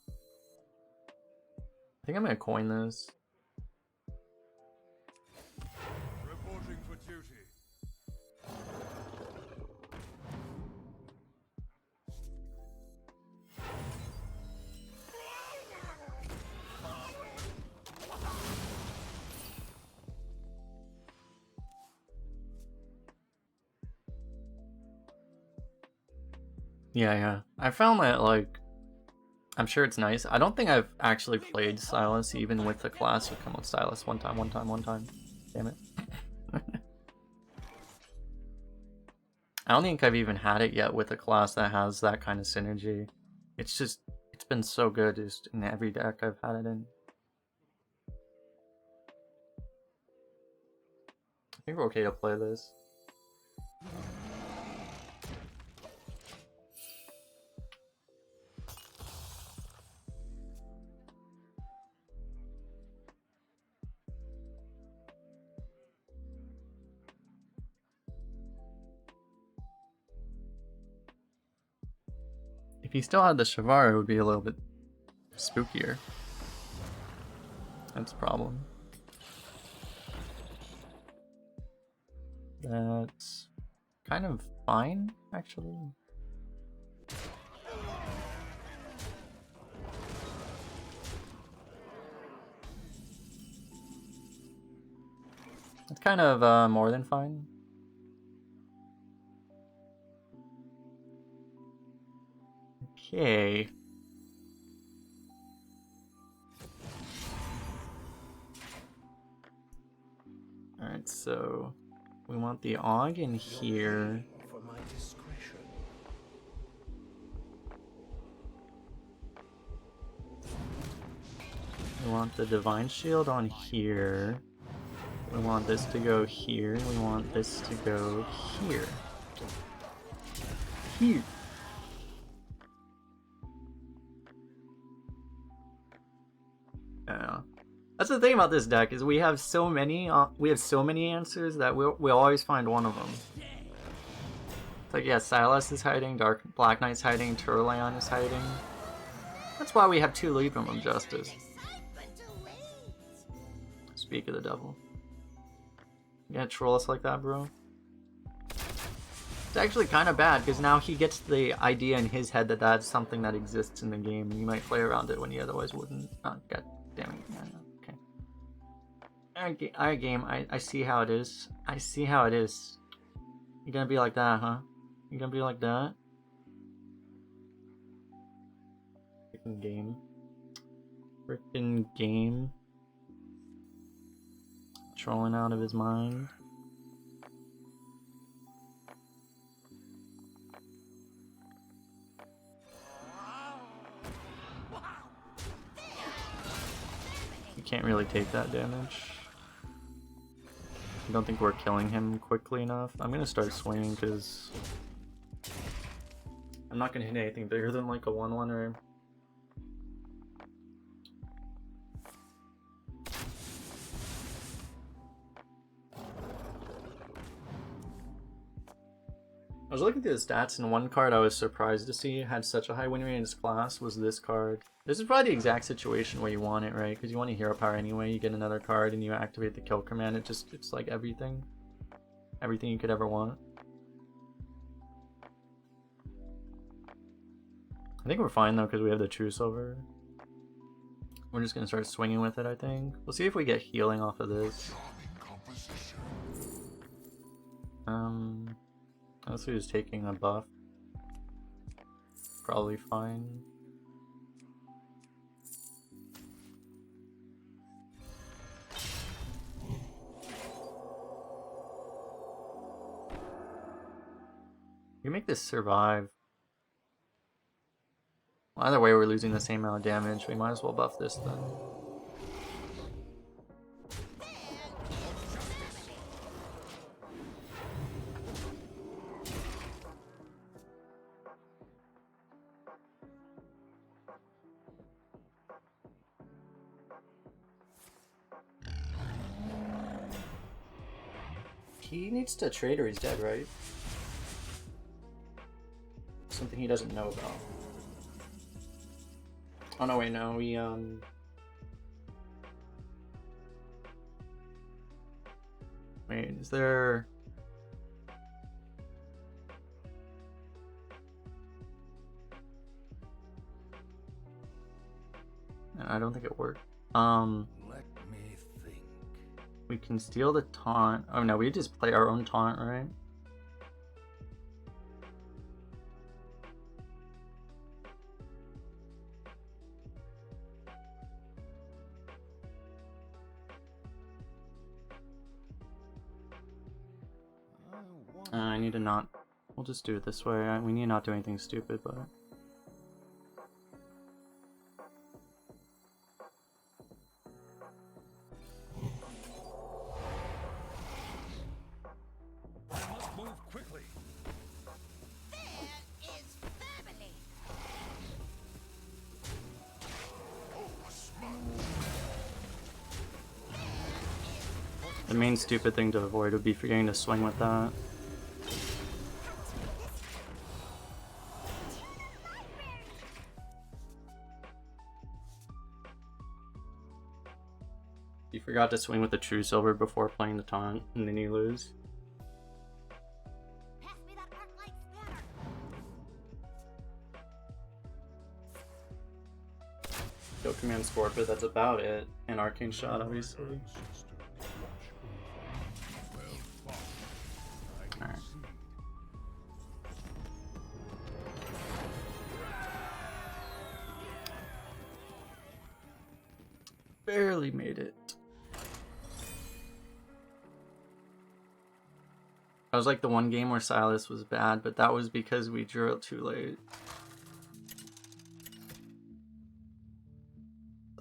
I think I'm going to coin this. Reporting for duty. Yeah. I found that, like, I'm sure it's nice. I don't think I've actually played Silas even with the class. Come on, Silas. One time. Damn it. I don't think I've even had it yet with a class that has that kind of synergy. It's been so good just in every deck I've had it in. I think we're okay to play this. If he still had the Shavara, it would be a little bit spookier. That's a problem. That's kind of fine, actually. It's kind of more than fine. Okay. Alright, so we want the AUG in here. For my discretion. We want the Divine Shield on here. We want this to go here. We want this to go here. Here. Yeah. That's the thing about this deck is we have so many answers that we'll always find one of them. It's like, yeah, Silas is hiding, Black Knight's hiding, Turleon is hiding. That's why we have 2 Libram of Justice. Speak of the devil. You gonna troll us like that, bro? It's actually kind of bad, because now he gets the idea in his head that that's something that exists in the game, and you might play around it when you otherwise wouldn't. Oh, god damn it. Okay. Alright, game, I see how it is. I see how it is. You're gonna be like that, huh? You're gonna be like that? Freaking game. Freaking game. Trolling out of his mind. You can't really take that damage. I don't think we're killing him quickly enough. I'm gonna start swinging because I'm not gonna hit anything bigger than like a 1/1 or. I was looking through the stats, and one card I was surprised to see had such a high win rate in its class was this card. This is probably the exact situation where you want it, right? Because you want a hero power anyway, you get another card and you activate the kill command, it's like everything. Everything you could ever want. I think we're fine though, because we have the True Silver. We're just gonna start swinging with it, I think. We'll see if we get healing off of this. Unless he was taking a buff. Probably fine. You make this survive. Well, either way, we're losing the same amount of damage. We might as well buff this then. He needs to trade or he's dead, right? Something he doesn't know about. Oh no, wait, no, we wait, is there... I don't think it worked. Let me think. We can steal the taunt. Oh no, we just play our own taunt, right? I need to not... We'll just do it this way. We need to not do anything stupid, but... I must move quickly. There is family. The main stupid thing to avoid would be forgetting to swing with that. Forgot to swing with the true silver before playing the taunt, and then you lose. Pass me that arc-light spanner. Kill command score, but that's about it. And arcane shot, obviously. Alright. Barely made it. That was like the one game where Silas was bad, but that was because we drew it too late.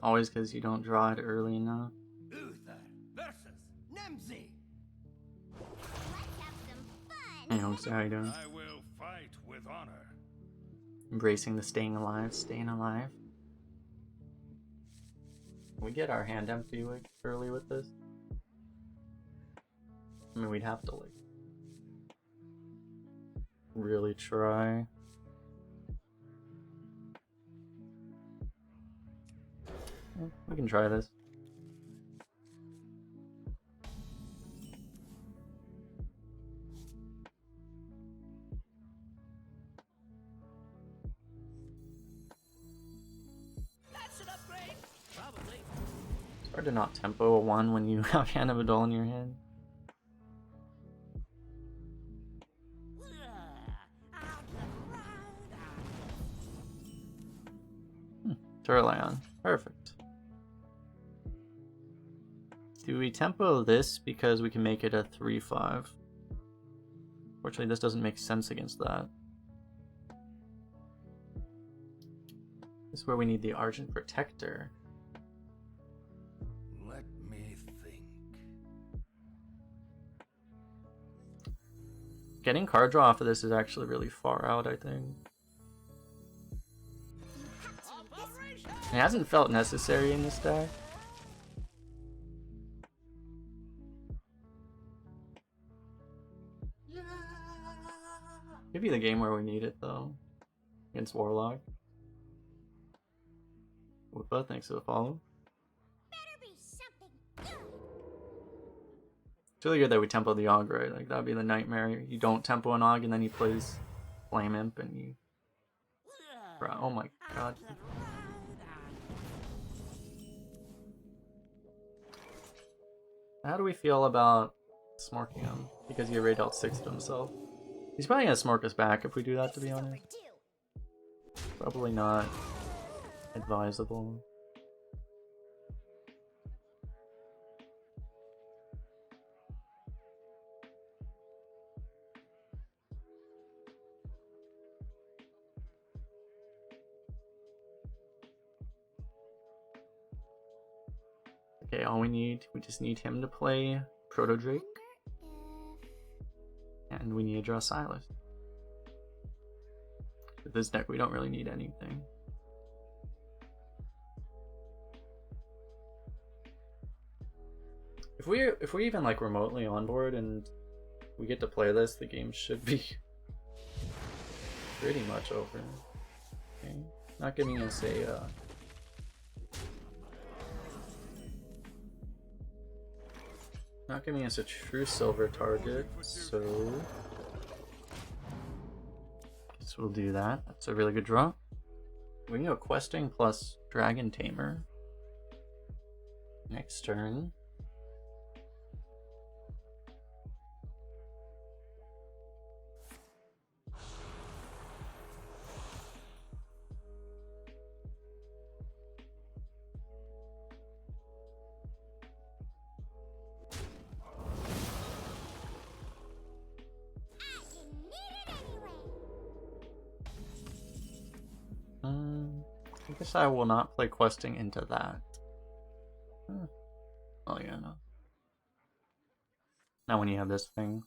Always because you don't draw it early enough. Uther versus Nemzi. Let's have some fun. Hey, Hoaxer, how you doing? I will fight with honor. Embracing the staying alive, staying alive. Can we get our hand empty like early with this? I mean, we'd have to like really try. Yeah, we can try this. That's an upgrade. Probably. It's hard to not tempo a 1 when you have Hand of Adol in your hand. Turlion. Perfect. Do we tempo this because we can make it a 3-5? Fortunately, this doesn't make sense against that. This is where we need the Argent Protector. Let me think. Getting card draw off of this is actually really far out, I think. It hasn't felt necessary in this deck. Could be the game where we need it though. Against Warlock. Whoopa, thanks for the follow. Better be something good. It's really good that we tempo the Og, right? Like that'd be the nightmare. You don't tempo an Og and then he plays Flame Imp and you... Bro, oh my god. How do we feel about smorking him? Because he already dealt 6 to himself. He's probably gonna smork us back if we do that, to be honest. Probably not advisable. Okay, all we just need him to play Proto Drake. And we need to draw Silas. With this deck, we don't really need anything. If we even like remotely onboard and we get to play this, the game should be pretty much over. Okay, not giving us a not giving us a true silver target, so guess we'll do that. That's a really good draw. We can go questing plus Dragon Tamer next turn. I guess I will not play questing into that. Oh yeah, no. Not when you have this thing.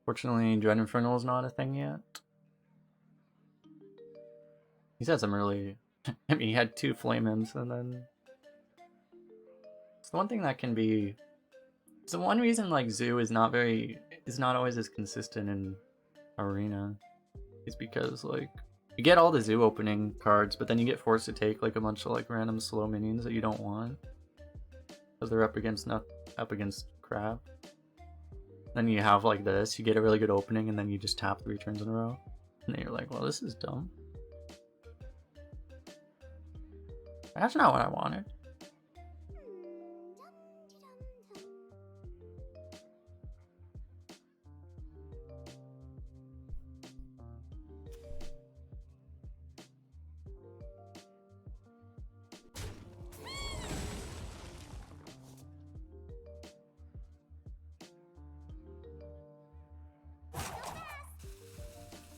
Fortunately, Dread Infernal is not a thing yet. He's had some really... I mean, he had 2 Flame Imps, and then... It's the one thing that can be... It's the one reason, like, Zoo is not always as consistent in Arena is because like you get all the zoo opening cards, but then you get forced to take like a bunch of like random slow minions that you don't want because they're up against crap. Then you have like this, you get a really good opening, and then you just tap 3 turns in a row, and then you're like, well, this is dumb. That's not what I wanted.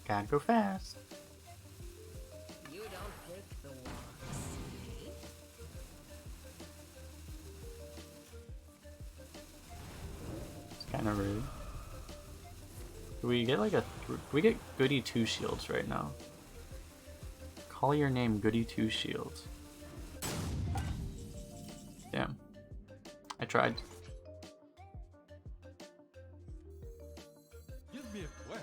Gotta go fast. You don't pick the ones. It's kind of rude. Do we get like we get Goody 2 shields right now? Call your name Goody 2 shields. Damn. I tried. Give me a quest.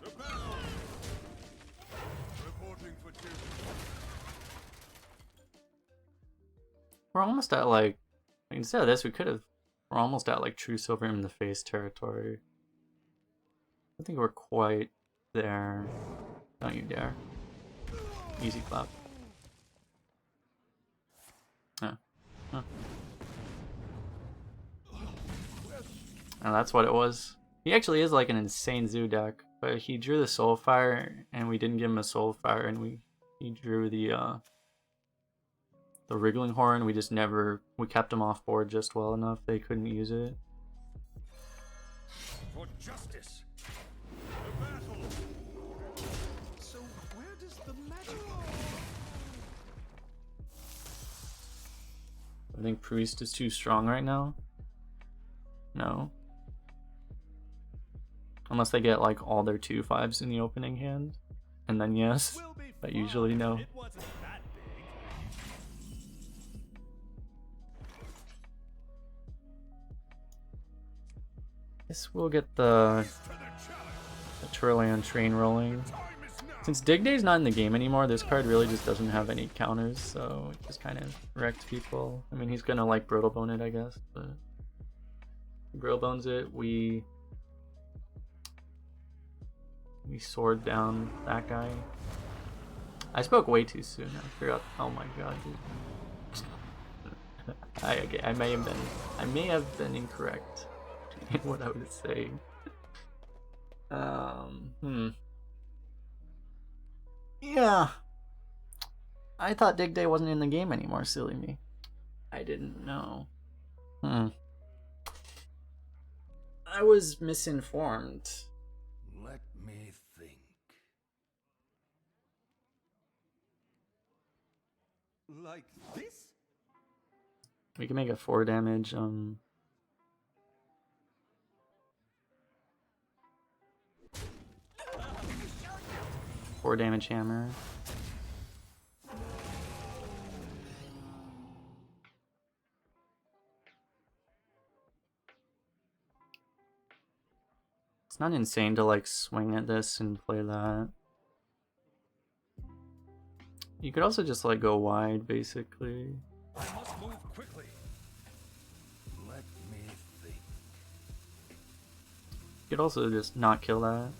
The battle. Reporting for duty. We're almost at like instead of this, we're almost at like true silver in the face territory. I think we're quite there. Don't you dare. Easy clap. Huh. Huh. And that's what it was. He actually is like an insane zoo deck, but he drew the soul fire and we didn't give him a soul fire, and he drew the wriggling horn. We kept him off board just well enough they couldn't use it. For justice. The battle. So where does the magic I think Priest is too strong right now. No. Unless they get like all their 2/5s in the opening hand. And then yes. will be But fine. usually no. It wasn't that big. Guess we'll get the To the challenge. Trillion train rolling. Time is now. Since Dig Day's not in the game anymore, this card really just doesn't have any counters, so it just kind of wrecked people. I mean, he's gonna like Brittlebone it, I guess, but Brittlebones it, we sword down that guy. I spoke way too soon. I forgot. Oh my god, dude. I may have been incorrect in what I was saying. Yeah. I thought Dig Day wasn't in the game anymore, silly me. I didn't know. I was misinformed. Let me think. Like this? We can make a 4 damage, 4 damage hammer. It's not insane to like swing at this and play that. You could also just like go wide, basically. I must move quickly. Let me think. You could also just not kill that.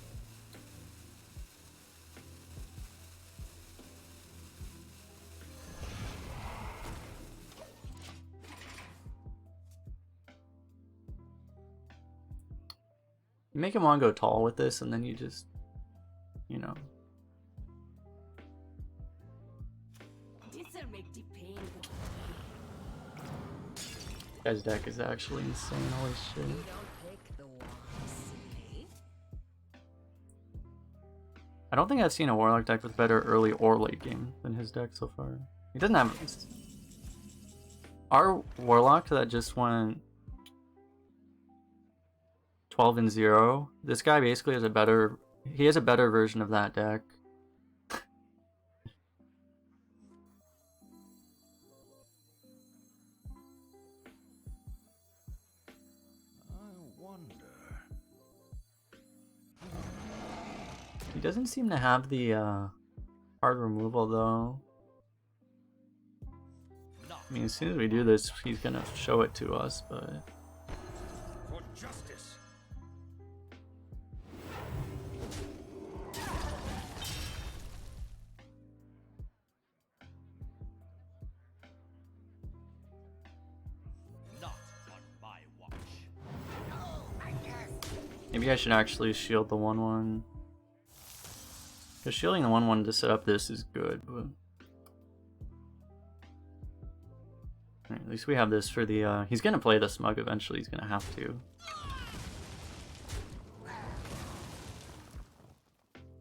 You make him want to go tall with this, and then you just, you know. This'll make the pain go Guy's deck is actually insane, holy shit. You don't pick the ones. I don't think I've seen a Warlock deck with better early or late game than his deck so far. He doesn't have... Our Warlock that just went 12-0, this guy basically has a better... He has a better version of that deck. I wonder. doesn't seem to have the hard removal though. I mean, as soon as we do this, he's gonna show it to us, but For justice. Not on my watch. maybe I should actually shield the 1/1. Because shielding the 1/1 to set up this is good, but alright, at least we have this for the he's gonna play the smug eventually, he's gonna have to.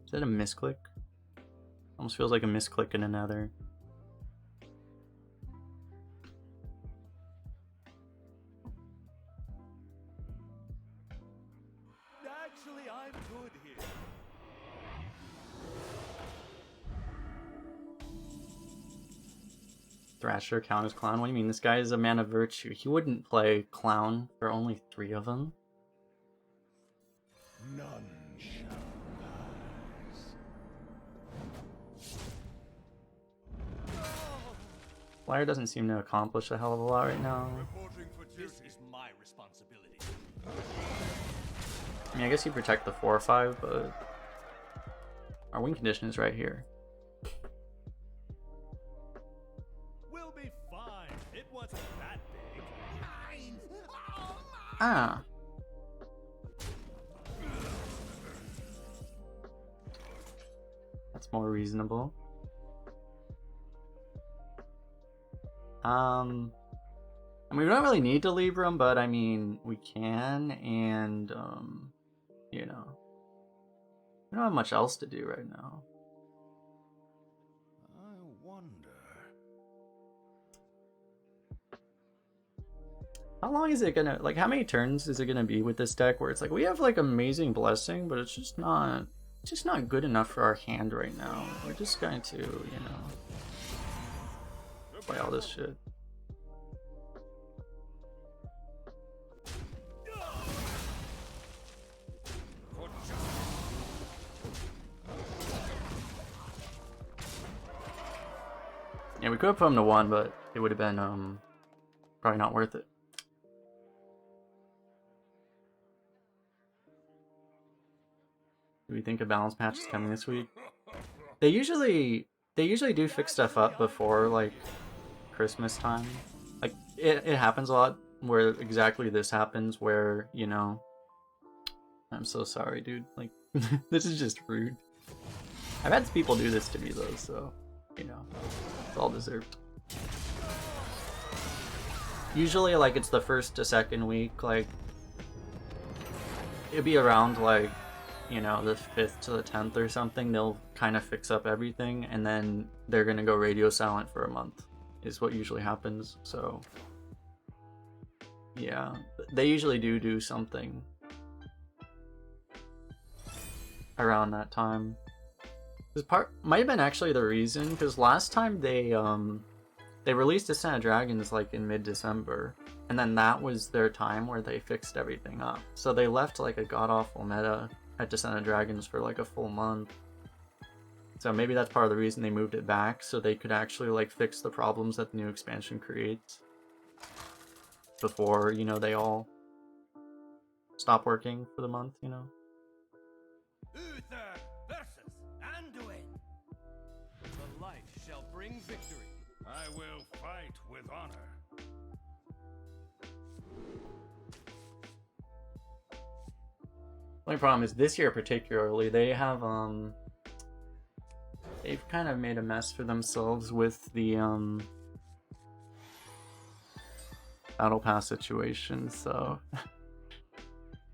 Is that a misclick? Almost feels like a misclick in another. Actually, I'm good here. Thrasher count as clown? What do you mean? This guy is a man of virtue. He wouldn't play clown for only 3 of them. None shall rise. Flyer doesn't seem to accomplish a hell of a lot right now. Reporting for duty. This is my responsibility. I mean, I guess you protect the 4 or 5, but our win condition is right here. We'll be fine. It wasn't that big. Mine. Oh, mine. Ah. That's more reasonable. I mean, we don't really need to leave room, but I mean, we can, and, you know, we don't have much else to do right now. I wonder. How long is it gonna, like, how many turns is it gonna be with this deck where it's like, we have, like, amazing blessing, but it's just not good enough for our hand right now. We're just going to, you know, play all this shit. For justice. Yeah, we could have put him to 1, but it would have been, probably not worth it. Do we think a balance patch is coming this week? They usually do fix stuff up before, like, Christmas time. Like, it happens a lot where exactly this happens, where, you know, I'm so sorry, dude. Like, this is just rude. I've had people do this to me, though, so, you know, it's all deserved. Usually, like, it's the 1st to 2nd week, like, it'd be around, like, you know, the 5th to the 10th or something. They'll kind of fix up everything, and then they're gonna go radio silent for a month, is what usually happens. So, yeah, they usually do something around that time. This part might have been actually the reason, because last time they released Descent of Dragons like in mid-December, and then that was their time where they fixed everything up. So they left like a god-awful meta at Descent of Dragons for like a full month. So maybe that's part of the reason they moved it back, so they could actually like fix the problems that the new expansion creates before, you know, they all stop working for the month, you know. Uther versus Anduin. The light shall bring victory. I will fight with honor. The only problem is this year particularly, they have they've kind of made a mess for themselves with the battle pass situation, so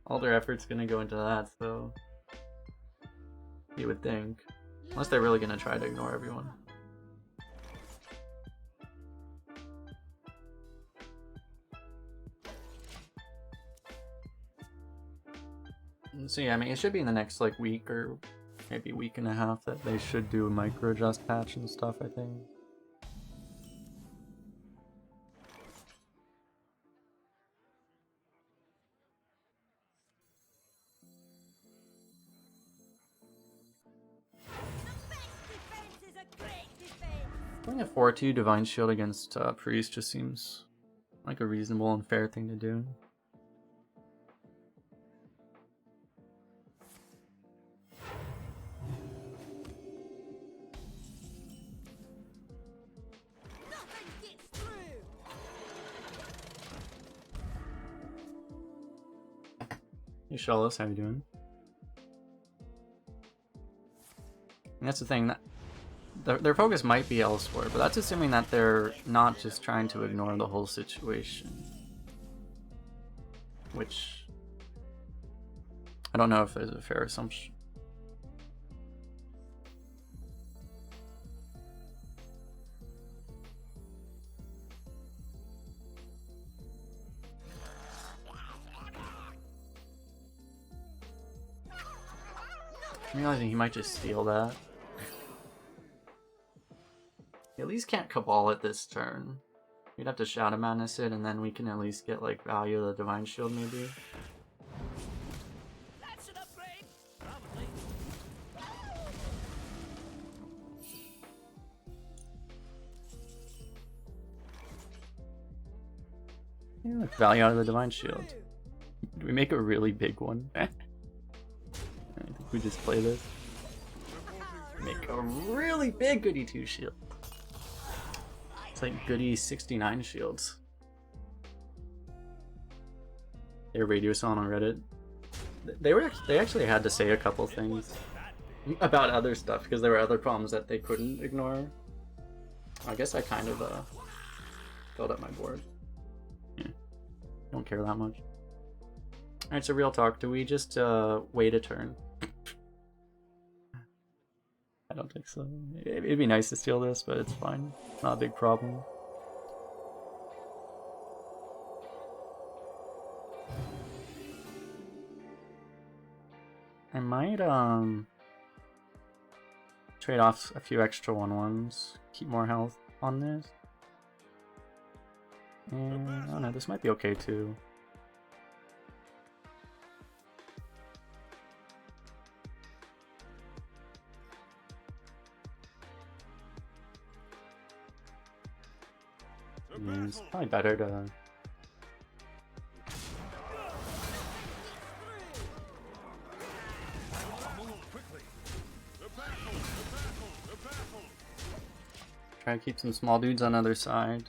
all their effort's gonna go into that, so you would think. Unless they're really gonna try to ignore everyone. So yeah, I mean, it should be in the next like week or maybe week and a half that they should do a micro adjust patch and stuff, I think. Playing a 4-2 Divine Shield against Priest just seems like a reasonable and fair thing to do. Hey Shalos, how you doing? And that's the thing, that their focus might be elsewhere, but that's assuming that they're not just trying to ignore the whole situation. Which I don't know if is a fair assumption. I'm realizing he might just steal that. He at least can't Cabal it this turn. We'd have to Shadow Madness it, and then we can at least get like value of the Divine Shield maybe. That's an upgrade. Probably. Yeah, like value out of the Divine Shield. Do we make a really big one? I think we just play this. Make a really big Goody 2 shield. It's like Goody 69 shields. Their radius on Reddit. They actually had to say a couple things about other stuff because there were other problems that they couldn't ignore. I guess I kind of filled up my board. Yeah, don't care that much. Alright, so real talk, do we just wait a turn? I don't think so. It'd be nice to steal this, but it's fine. Not a big problem. I might trade off a few extra 1/1s, keep more health on this. And I don't know, this might be okay too. Yeah, it's probably better to try to keep some small dudes on either side,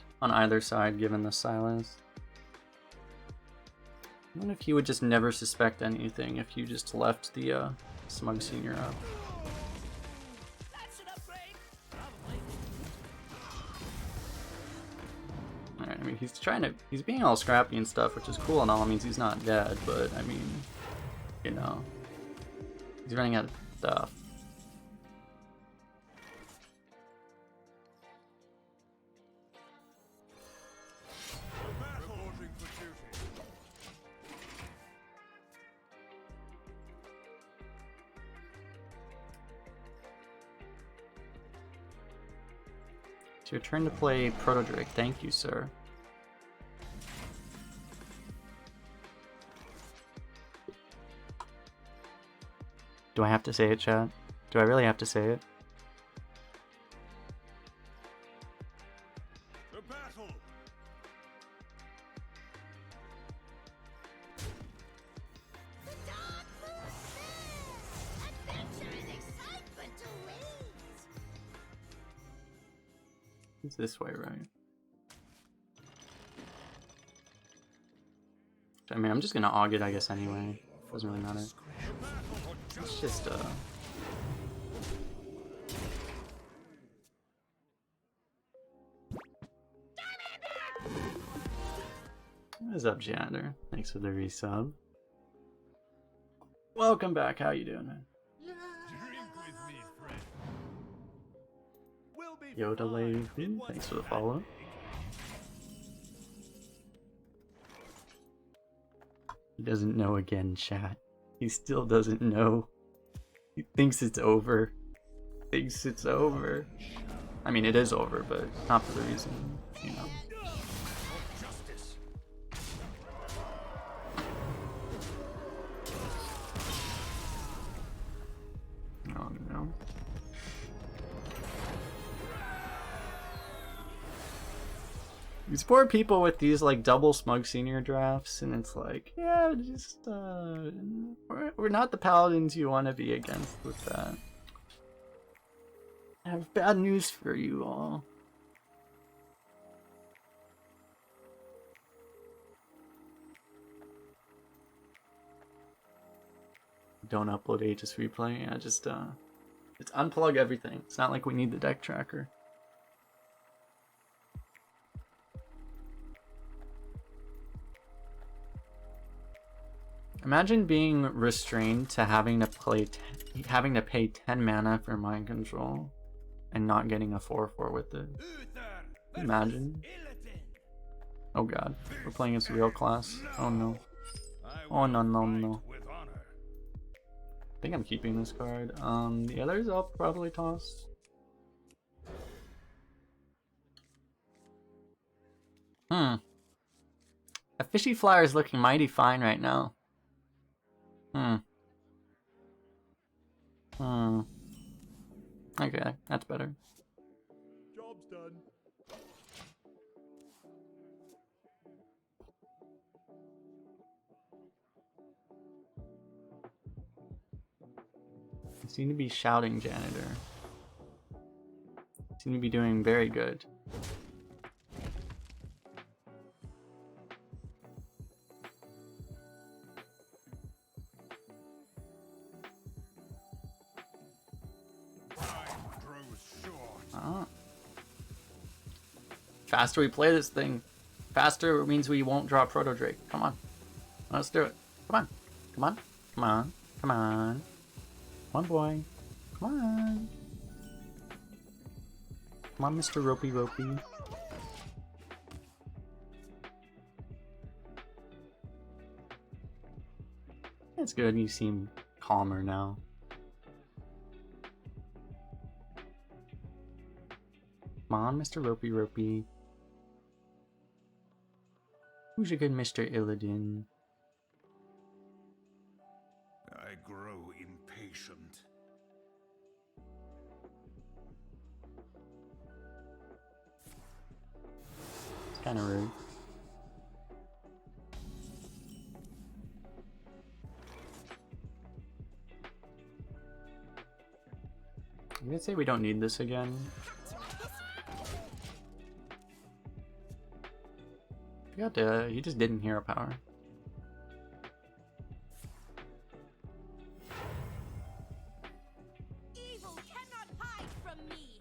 given the Silas. I wonder if he would just never suspect anything if you just left the Smug Senior up. That's an upgrade. Probably. Alright, I mean, he's being all scrappy and stuff, which is cool and all. It means he's not dead, but I mean, you know, he's running out of stuff. It's your turn to play Proto Drake. Thank you, sir. Do I have to say it, chat? Do I really have to say it? The battle. The Darkmoon Faire! Adventure and excitement awaits! It's this way, right? I mean, I'm just gonna AUG it, I guess, anyway. Doesn't really matter. It's just, What is up, Janitor? Thanks for the resub. Welcome back, how you doing, man? Drink with me, friend. We'll be Yoda fine. Lady, It wasn't thanks for the that follow. big. He doesn't know again, chat. He still doesn't know. He thinks it's over. Thinks it's over. I mean, it is over, but not for the reason, you know. Justice. Oh no. These poor people with these like double smug senior drafts, and it's like, yeah, just we're not the paladins you want to be against with that. I have bad news for you all. Don't upload Aegis replay. Yeah, just it's unplug everything. It's not like we need the deck tracker. Imagine being restrained to having to pay 10 mana for mind control and not getting a 4/4 with it. Imagine. Oh god, we're playing as real class. Oh no. Oh no no no. I think I'm keeping this card. The others I'll probably toss. A fishy flyer is looking mighty fine right now. Okay, that's better. Job's done. You seem to be shouting, janitor. You seem to be doing very good. Faster we play this thing, faster means we won't draw Proto Drake. Come on. Let's do it. Come on. Come on. Come on. Come on. Come on, boy. Come on. Come on, Mr. Ropey Ropey. That's good. You seem calmer now. Come on, Mr. Ropey Ropey. Who's a good Mr. Illidan? I grow impatient. It's kind of rude. I'm gonna say we don't need this again. He just didn't hero power. Evil cannot hide from me.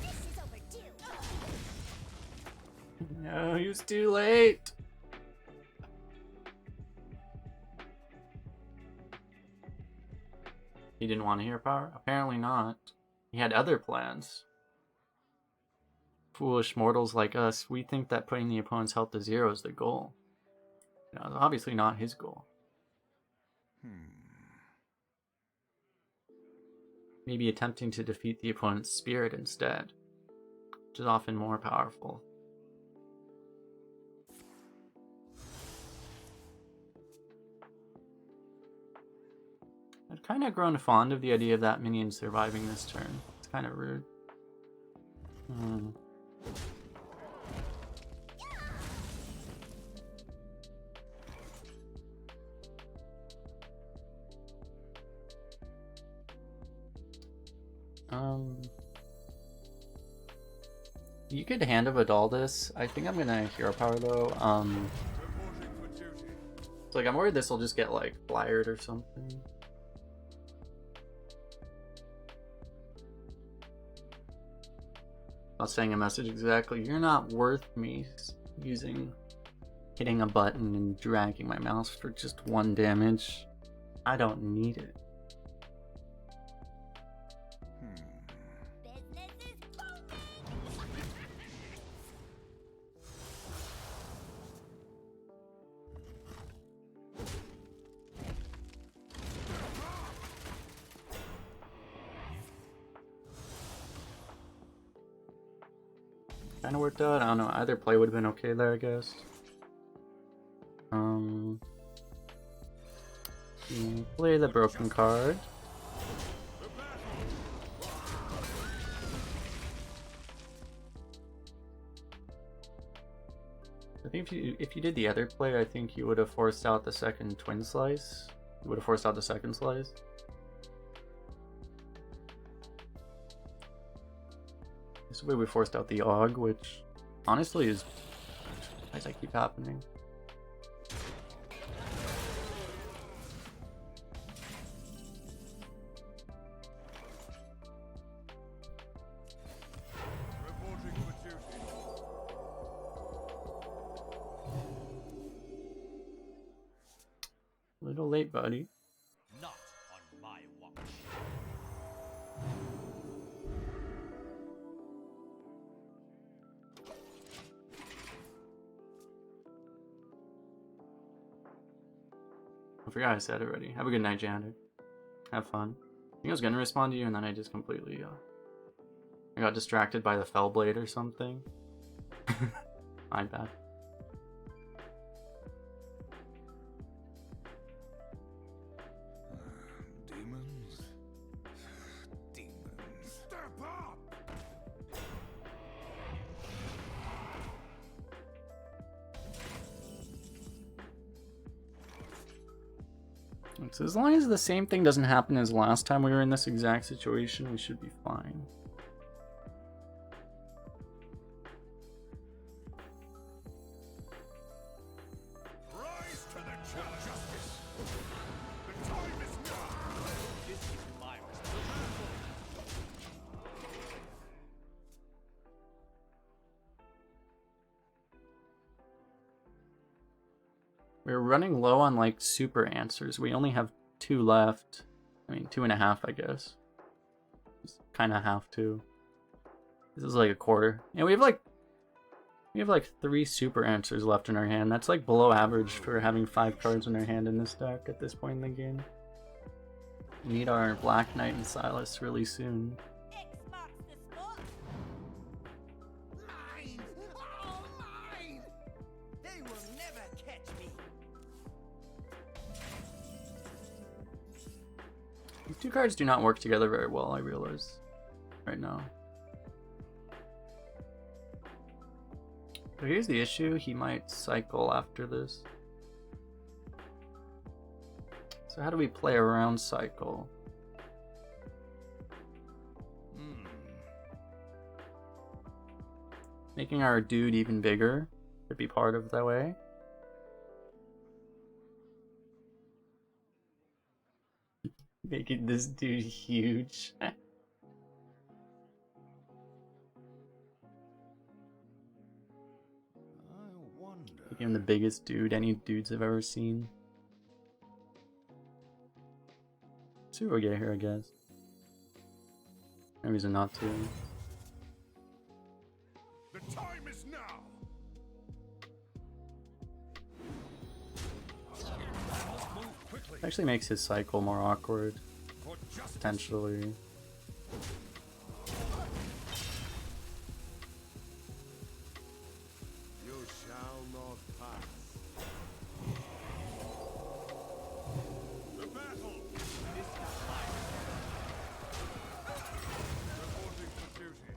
This is overdue. No, he was too late. He didn't want to hero power? Apparently not. He had other plans. Foolish mortals like us, we think that putting the opponent's health to 0 is the goal. You know, obviously not his goal. Maybe attempting to defeat the opponent's spirit instead, which is often more powerful. I've kind of grown fond of the idea of that minion surviving this turn. It's kind of rude. You could Hand of Adal this. I think I'm gonna hero power though. It's like I'm worried this will just get like flyered or something. Not saying a message exactly. You're not worth me hitting a button and dragging my mouse for just 1 damage. I don't need it. Business is booming. Kind of worked out. I don't know. Either play would have been okay there, I guess. Play the broken card. I think if you did the other play, I think you would have forced out the second twin slice. You would have forced out the second slice. This way we forced out the AUG, which honestly is why does that keep happening? A little late, buddy. Not on my watch. I forgot I said it already. Have a good night, Jander. Have fun. I think I was gonna respond to you and then I just completely I got distracted by the Fellblade or something. My bad. Demons. Step up! So as long as the same thing doesn't happen as last time we were in this exact situation, we should be fine. Rise to the challenge. Justice. The time is now. This is my responsibility. We're running low on like super answers. We only have 2 left. I mean 2.5, I guess. Kind of have to. This is like a quarter. Yeah, we have like 3 super answers left in our hand. That's like below average for having 5 cards in our hand in this deck at this point in the game. We need our Black Knight and Silas really soon. X marks the spot. Mine! Oh, mine! They will never catch me. These 2 cards do not work together very well, I realize. Right now. But here's the issue, he might cycle after this. So how do we play around cycle? Making our dude even bigger could be part of the way. Making this dude huge. I wonder. Making him the biggest dude any dudes have ever seen. See what we get here, I guess. No reason not to. The time is now. Move quickly. Actually makes his cycle more awkward, For justice. potentially. You shall not pass. The battle. This is my Reporting for duty.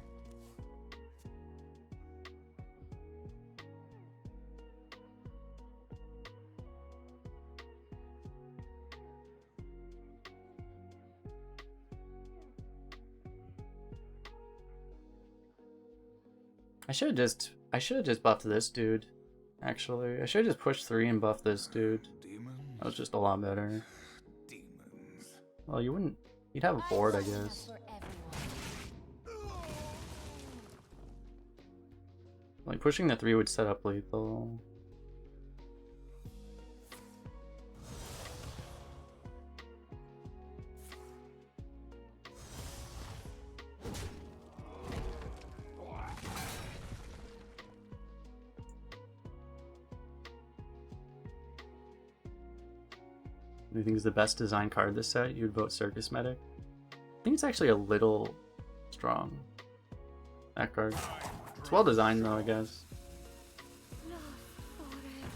I should have just buffed this dude. Actually, I should have just pushed 3 and buffed this dude. Demons. That was just a lot better. Demons. Well, you wouldn't. You'd have a board, I guess. For everyone. Like pushing the 3 would set up lethal. What do you think is the best design card this set? You'd vote Circus Medic. I think it's actually a little strong. That card. It's well designed though, I guess. Love forever.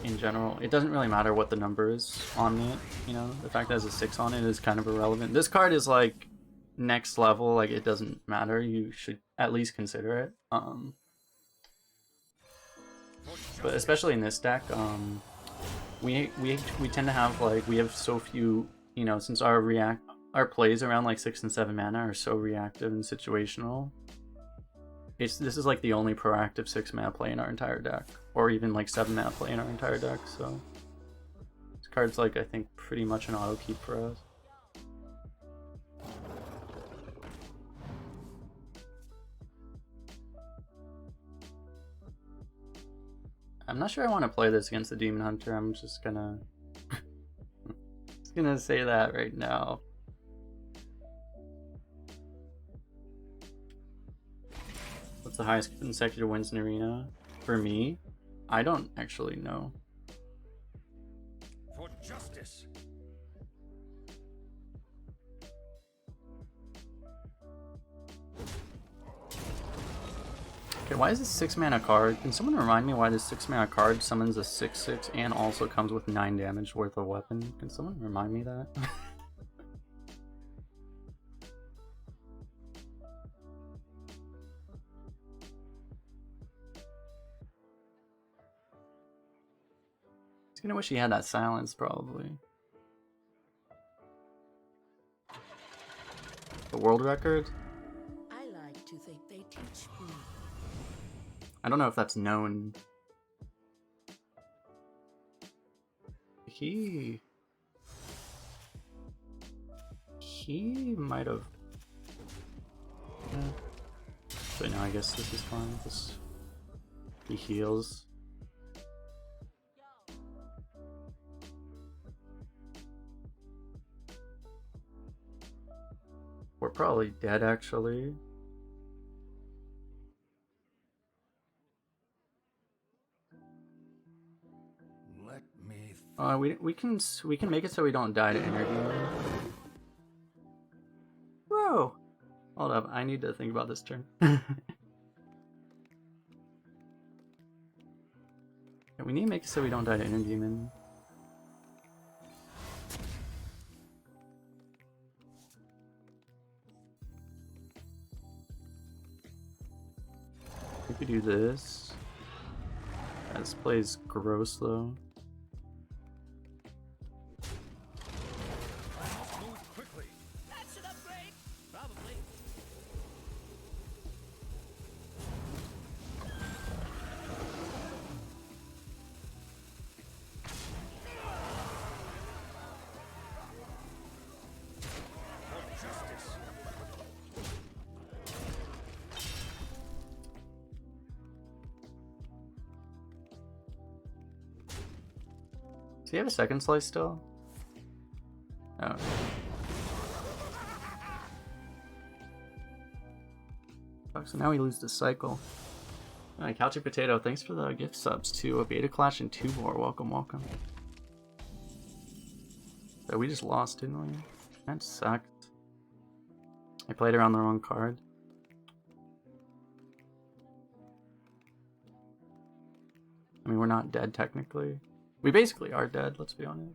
in general. It doesn't really matter what the number is on it, you know, the fact that it has a 6 on it is kind of irrelevant. This card is like next level, like it doesn't matter, you should at least consider it. But especially in this deck, we tend to have like, we have so few, you know, since our plays around like 6 and 7 mana are so reactive and situational. This is like the only proactive 6 mana play in our entire deck, or even like 7 mana play in our entire deck. So this card's like, I think, pretty much an auto keep for us. I'm not sure I want to play this against the Demon Hunter. I'm just gonna say that right now. What's the highest consecutive wins in Arena? For me, I don't actually know. For justice. Okay, why is this 6 mana card? Can someone remind me why this 6 mana card summons a 6/6 and also comes with 9 damage worth of weapon? Can someone remind me that? He's gonna wish he had that silence, probably. The world record? I like to think they teach me. I don't know if that's known. He might have. Yeah. But no, I guess this is fine. He heals. We're probably dead, actually. Let me. We can make it so we don't die to energy. Whoa! Hold up, I need to think about this turn. Yeah, we need to make it so we don't die to energy, man. We could do this. This plays gross though. Move quickly. That's an upgrade. Probably. For justice. Does he have a second slice still? Oh. Fuck, so now we lose the cycle. Alright, Couchy Potato, thanks for the gift subs to a Beta Clash and 2 more. Welcome, welcome. So we just lost, didn't we? That sucked. I played around the wrong card. I mean, we're not dead technically. We basically are dead, let's be honest.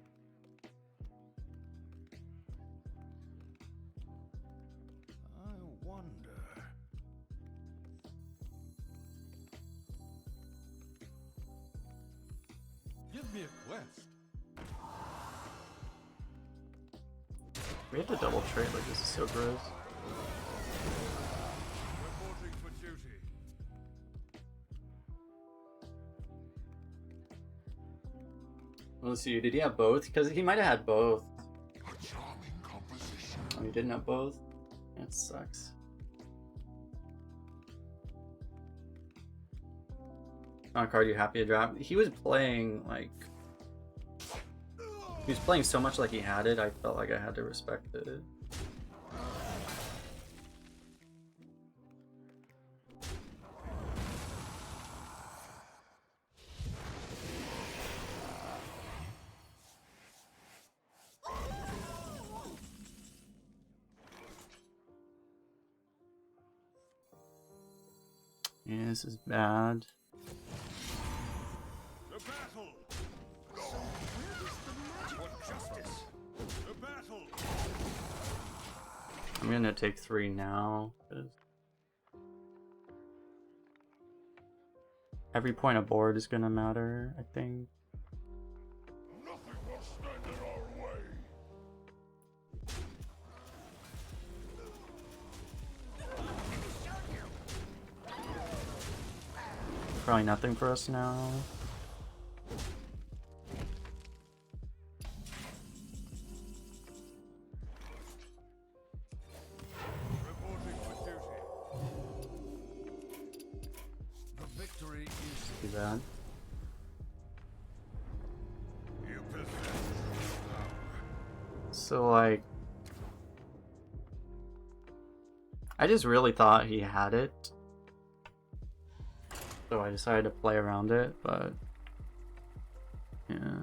I wonder. Give me a quest. We have to double trade, like this is so gross. Reporting for duty. Let's see, did he have both? Because he might have had both. Oh, he didn't have both? That sucks. Not a card you're happy to drop. He was playing, like... He was playing so much like he had it, I felt like I had to respect it. Yeah, this is bad. The battle. gonna take 3 now. 'Cause every point of board is gonna matter, I think. Nothing will stand in our way. Probably nothing for us now. Reporting for duty. The victory is Too bad. you possess. So like, I just really thought he had it. So I decided to play around it, but yeah.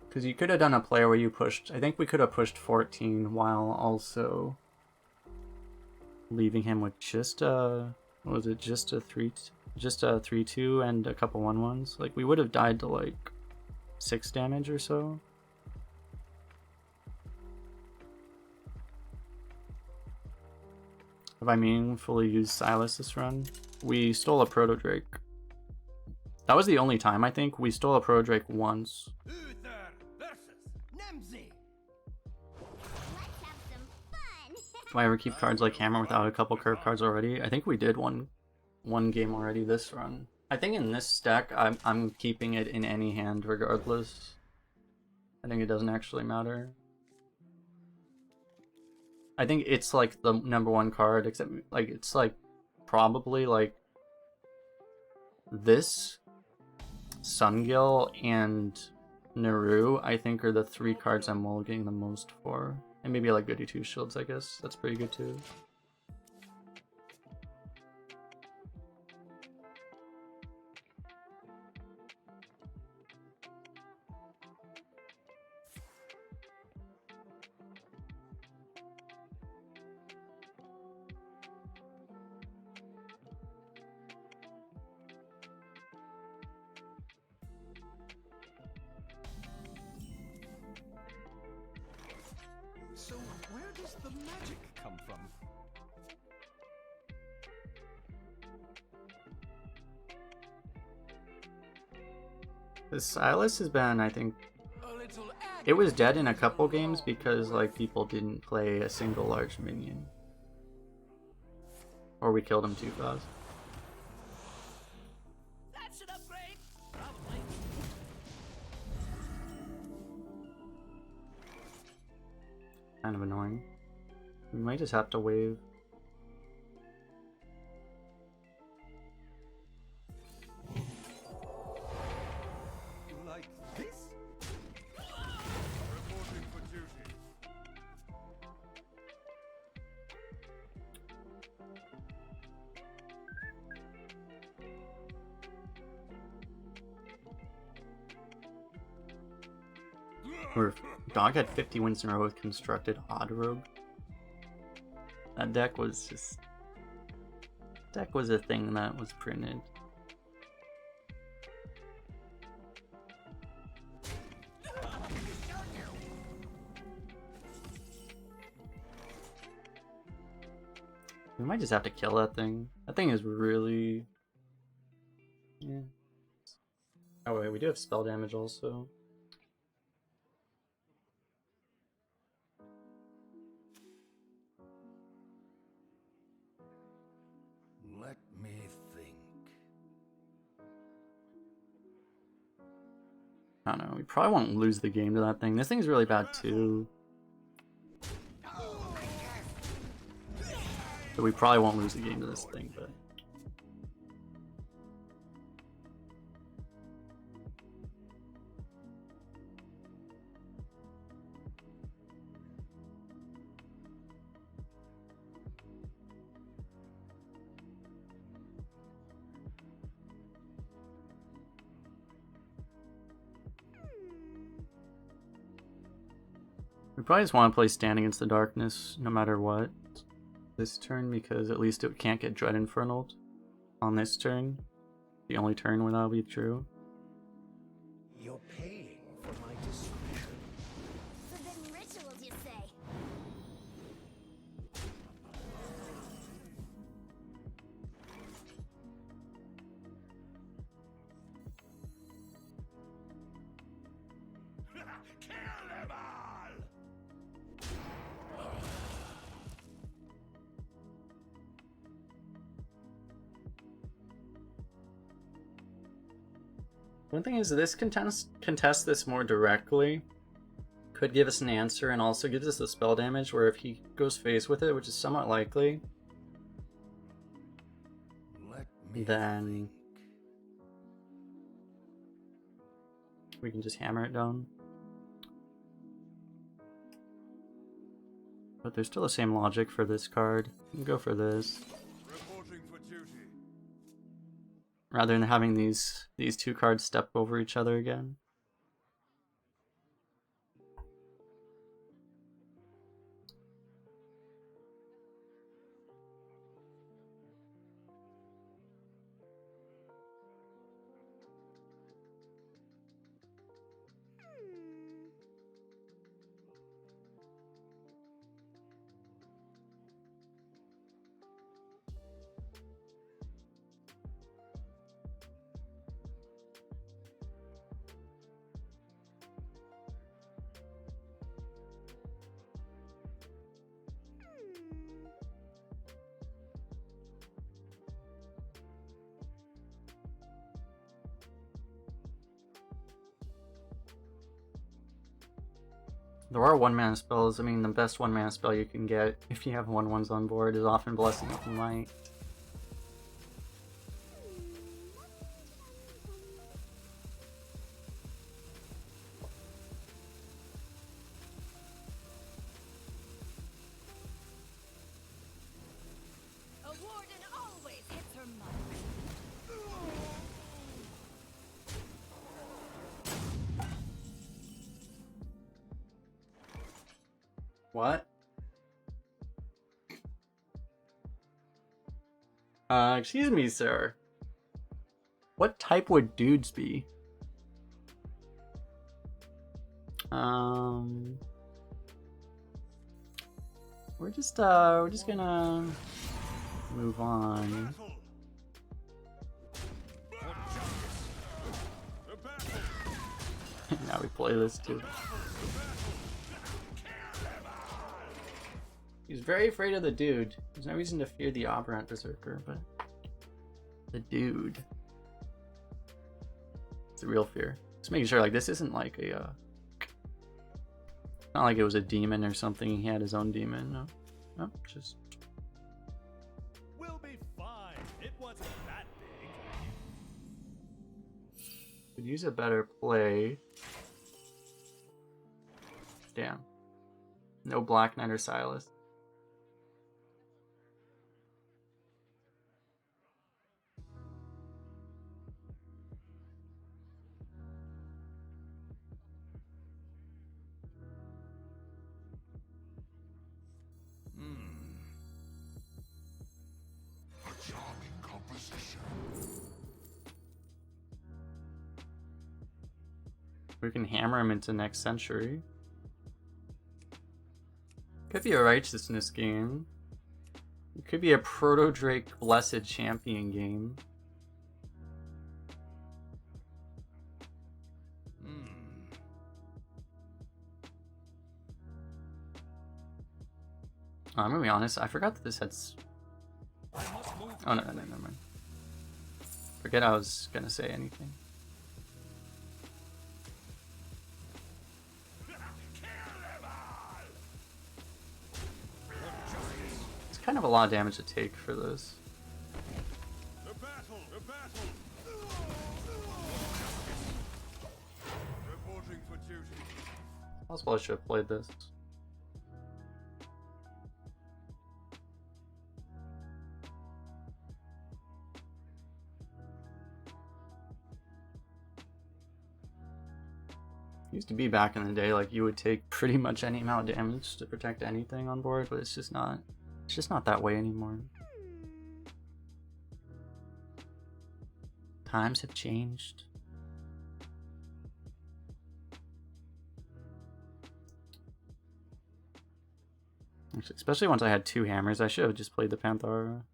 Because you could have done a play where you pushed, I think we could have pushed 14 while also leaving him with just a, what was it, just a 3/2 and a couple 1/1s. Like we would have died to like 6 damage or so. If I meaningfully used Silas this run, we stole a Proto Drake. That was the only time I think we stole a Proto Drake once. Uther versus Nemzi. Let's have some fun. Do I ever keep cards like Hammer without a couple curve cards already? I think we did one game already this run. I think in this deck, I'm keeping it in any hand regardless. I think it doesn't actually matter. I think it's like the #1 card, except like it's like probably like this, Sungill, and Naru, I think are the 3 cards I'm mulliganing the most for. And maybe like Goody Two Shields, I guess. That's pretty good too. So where does the magic come from? This Silas has been, I think, A little it was dead in a couple games because like people didn't play a single large minion. Or we killed him too fast. That's an upgrade. Probably. Kind of annoying. We might just have to wave. Like this? Reporting for duty. Or Dog had 50 wins in a row with constructed Odd Rogue. That deck was just... Deck was a thing that was printed. We might just have to kill that thing. That thing is really... Yeah. Oh wait, we do have spell damage also. Let me think. I don't know, we probably won't lose the game to that thing. This thing's really bad too. So we probably won't lose the game to this thing, but... We probably just want to play Stand Against the Darkness no matter what this turn, because at least it can't get Dread Infernaled on this turn. The only turn where that'll be true. You're paying for my discretion. Forbidden rituals, you say? Kill them all! One thing is, this contest this more directly could give us an answer, and also gives us the spell damage, where if he goes face with it, which is somewhat likely, Let me then think. we can just hammer it down. But there's still the same logic for this card. You can go for this. Reporting for duty. Rather than having these two cards step over each other again. There are 1-mana spells. I mean, the best 1-mana spell you can get if you have 1/1s on board is often Blessing of the Light. A warden always hits her mark. What? Excuse me, sir. What type would dudes be? We're just gonna move on. Now we play this too. He's very afraid of the dude. There's no reason to fear the Aberrant Berserker, but the dude. It's a real fear. Just making sure, like, this isn't like a not like it was a demon or something. He had his own demon. No, no, just. We'll be fine. It wasn't that big. Could use a better play. Damn. No Black Knight or Silas. A charming composition. We can hammer him into next century. Could be a righteousness game. It could be a Proto Drake Blessed Champion game. I'm gonna be honest, I forgot that this had. Oh, no, never mind. Forget I was gonna say anything. It's kind of a lot of damage to take for this. The battle! The battle! Reporting for duty. Possible I should have played this. Used to be back in the day, like, you would take pretty much any amount of damage to protect anything on board, but it's just not that way anymore. Times have changed. Actually, especially once I had 2 hammers, I should have just played the Panthara.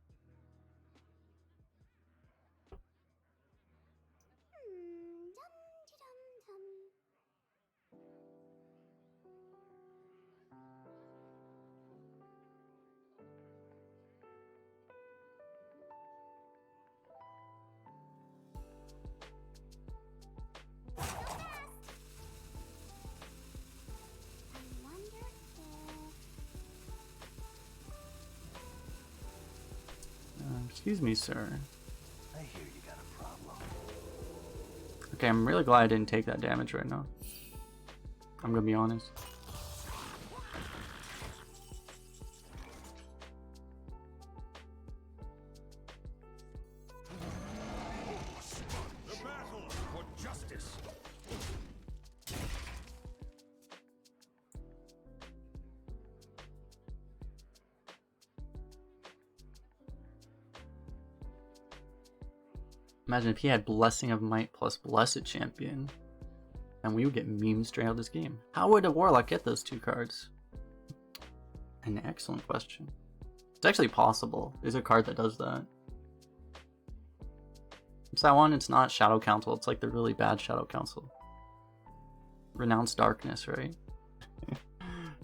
Excuse me, sir. I hear you got a problem. Okay, I'm really glad I didn't take that damage right now. I'm gonna be honest. The battle for justice. Imagine if he had Blessing of Might plus Blessed Champion, and we would get memes straight out of this game. How would a Warlock get those two cards? An excellent question. It's actually possible. There's a card that does that. It's that one, it's not Shadow Council, it's like the really bad Shadow Council. Renounced Darkness, right?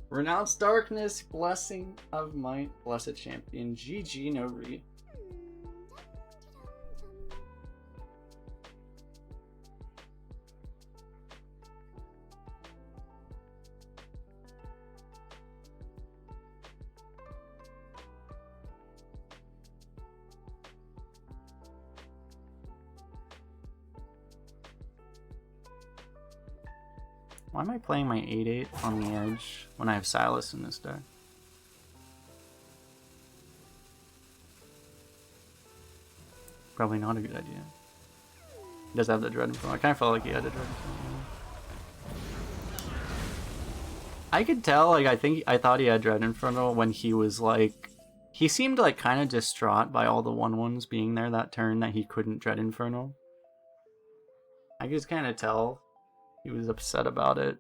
Renounced Darkness, Blessing of Might, Blessed Champion, GG, no re. Why am I playing my 8/8 on the edge when I have Silas in this deck? Probably not a good idea. He does have the Dread Infernal. I kind of felt like he had a Dread Infernal. I could tell, like, I thought he had Dread Infernal when he was like, he seemed like kind of distraught by all the 1/1s being there that turn that he couldn't Dread Infernal. I could just kind of tell. He was upset about it.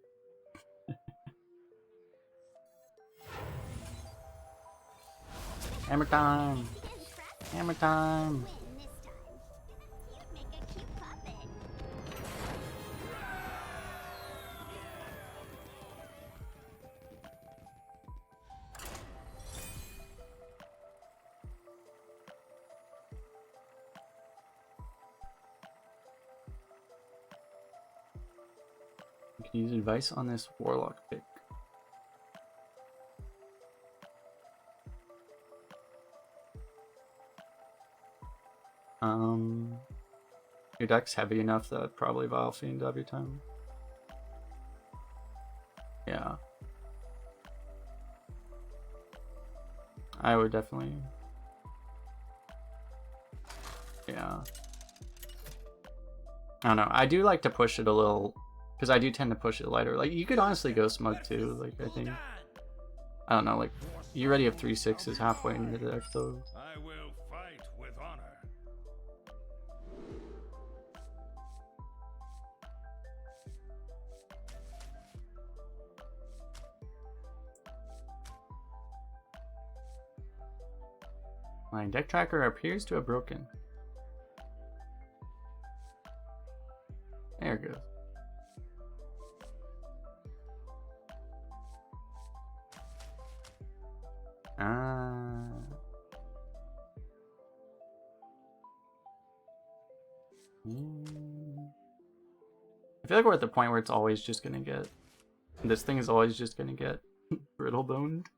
Hammer time! Hammer time! You can use advice on this Warlock pick. Your deck's heavy enough that probably Vile Fiend every time. Yeah. I would definitely. Yeah. I don't know. I do like to push it a little, because I do tend to push it lighter. Like, you could honestly go Smug too. Like, I think. I don't know. Like, you already have 3 6s halfway into the deck, though. I will fight with honor. My deck tracker appears to have broken. There it goes. I feel like we're at the point where it's always just gonna get. This thing is always just gonna get brittle boned.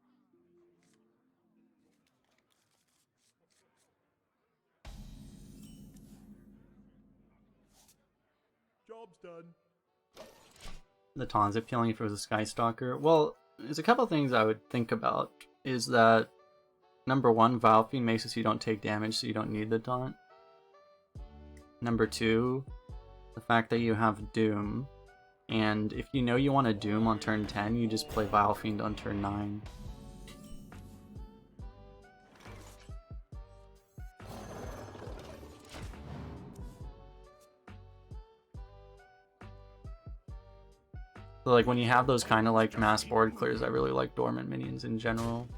Job's done. The taunts appealing if it was a Skystalker. Well, there's a couple things I would think about. Is that number one, Vile Fiend makes it so you don't take damage, so you don't need the taunt. Number two, the fact that you have Doom, and if you know you want to Doom on turn 10, you just play Vile Fiend on turn 9. So like when you have those kind of like mass board clears, I really like Dormant Minions in general.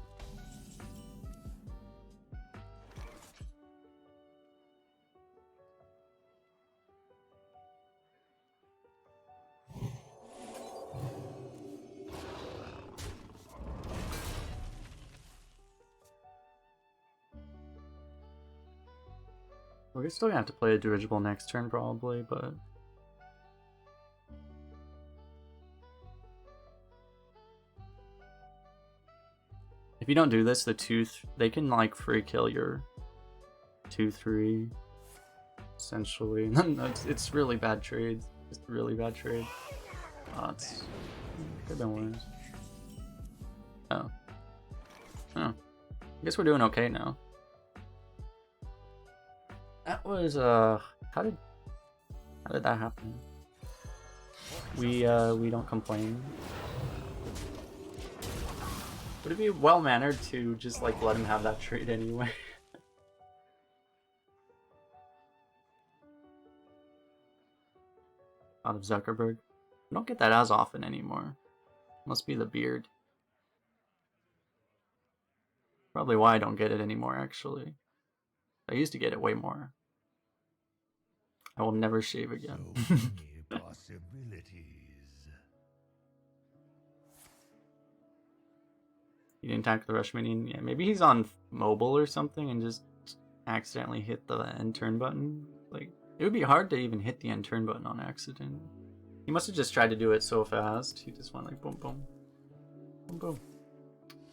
We're still gonna have to play a dirigible next turn probably, but if you don't do this, the Tooth, they can like free kill your 2-3. Essentially. No, it's really bad trades. Just really bad trade. Oh, it's could have been worse. Oh. Oh. I guess we're doing okay now. That was how did that happen? We don't complain. Would it be well mannered to just like let him have that trade anyway? Out of Zuckerberg. I don't get that as often anymore. Must be the beard. Probably why I don't get it anymore, actually. I used to get it way more. I will never shave again. So many possibilities. He didn't tackle the rush minion. Yeah, maybe he's on mobile or something and just accidentally hit the end turn button. Like, it would be hard to even hit the end turn button on accident. He must have just tried to do it so fast. He just went like boom, boom, boom, boom,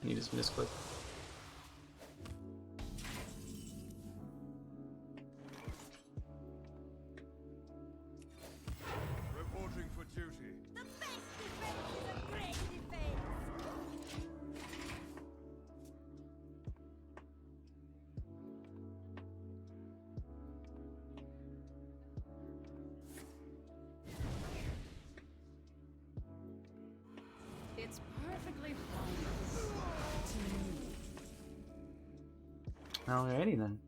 and he just misclicked. Reporting for duty. The best defense is a great defense. It's perfectly fine to me. Alrighty then.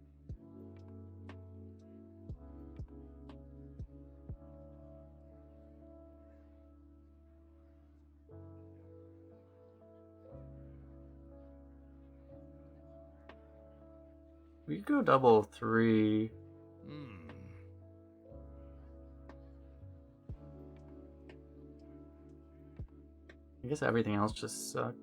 We could go double 3. I guess everything else just sucked.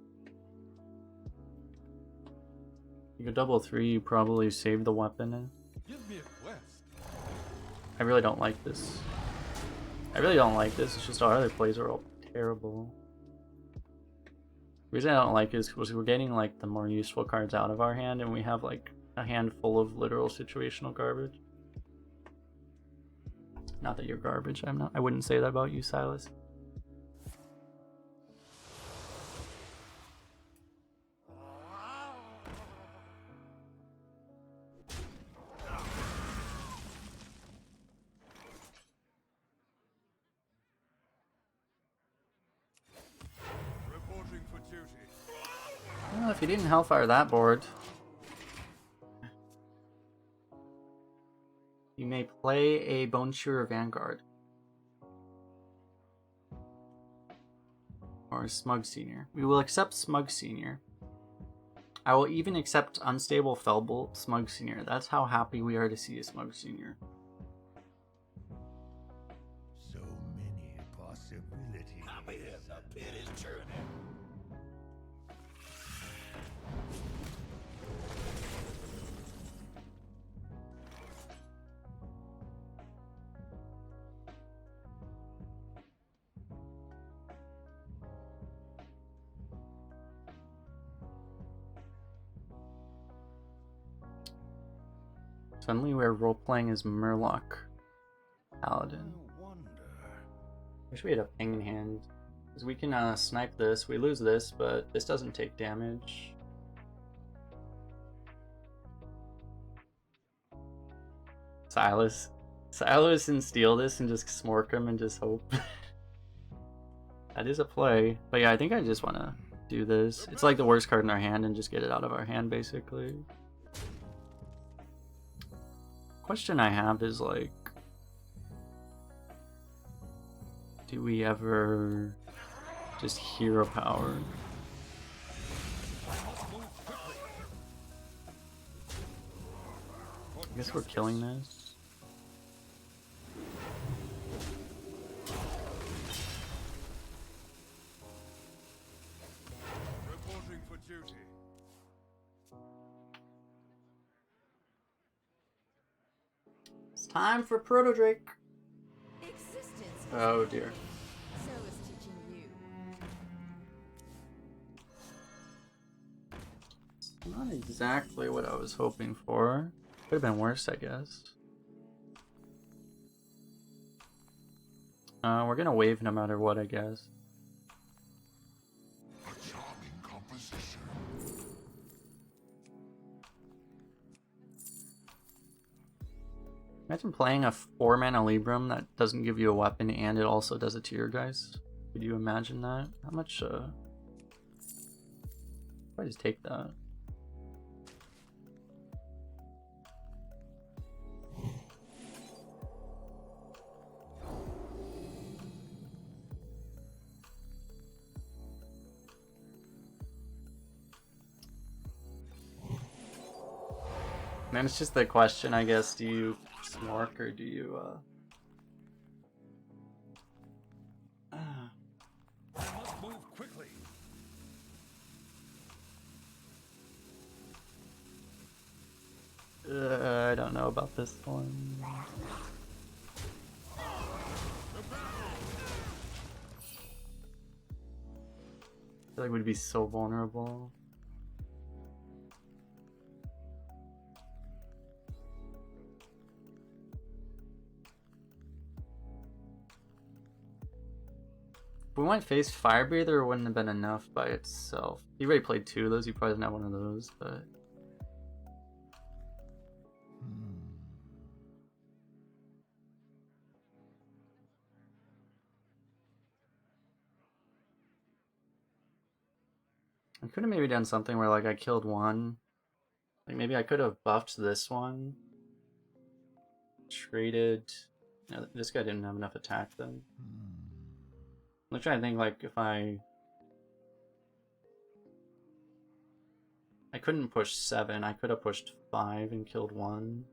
You go double 3, you probably save the weapon. Give me a quest. I really don't like this. I really don't like this. It's just our other plays are all terrible. The reason I don't like it is because we're getting like the more useful cards out of our hand, and we have like a handful of literal situational garbage. Not that you're garbage. I'm not. I wouldn't say that about you, Silas. Reporting for duty. Well, if you didn't Hellfire that board, you may play a Bone Shearer Vanguard. Or a Smug Senior. We will accept Smug Senior. I will even accept Unstable Fellbolt Smug Senior. That's how happy we are to see a Smug Senior. So many possibilities. The pit is turning. Suddenly we're role-playing as Murloc Paladin. I wonder. Wish we had a ping in hand. Because we can snipe this. We lose this, but this doesn't take damage. Silas and steal this and just smork him and just hope. That is a play. But yeah, I think I just want to do this. It's like the worst card in our hand and just get it out of our hand, basically. Question I have is like, do we ever just hero power? I guess we're killing this. Reporting for duty. It's time for Proto Drake. Existence is Oh dear. so is teaching you. Not exactly what I was hoping for. Could have been worse, I guess. We're gonna wave no matter what, I guess. A charming composition. Imagine playing a 4-mana Libram that doesn't give you a weapon and it also does it to your guys. Could you imagine that? How much, if I just take that. And then it's just the question, I guess, do you snork or do you, I must move quickly. I don't know about this one. I feel like we'd be so vulnerable. If we went face Fire Breather, it wouldn't have been enough by itself. He already played 2 of those, he probably doesn't have one of those, but... I could have maybe done something where like I killed one. Like maybe I could have buffed this one. Traded... No, this guy didn't have enough attack then. I'm trying to think like if I couldn't push 7, I could have pushed 5 and killed 1.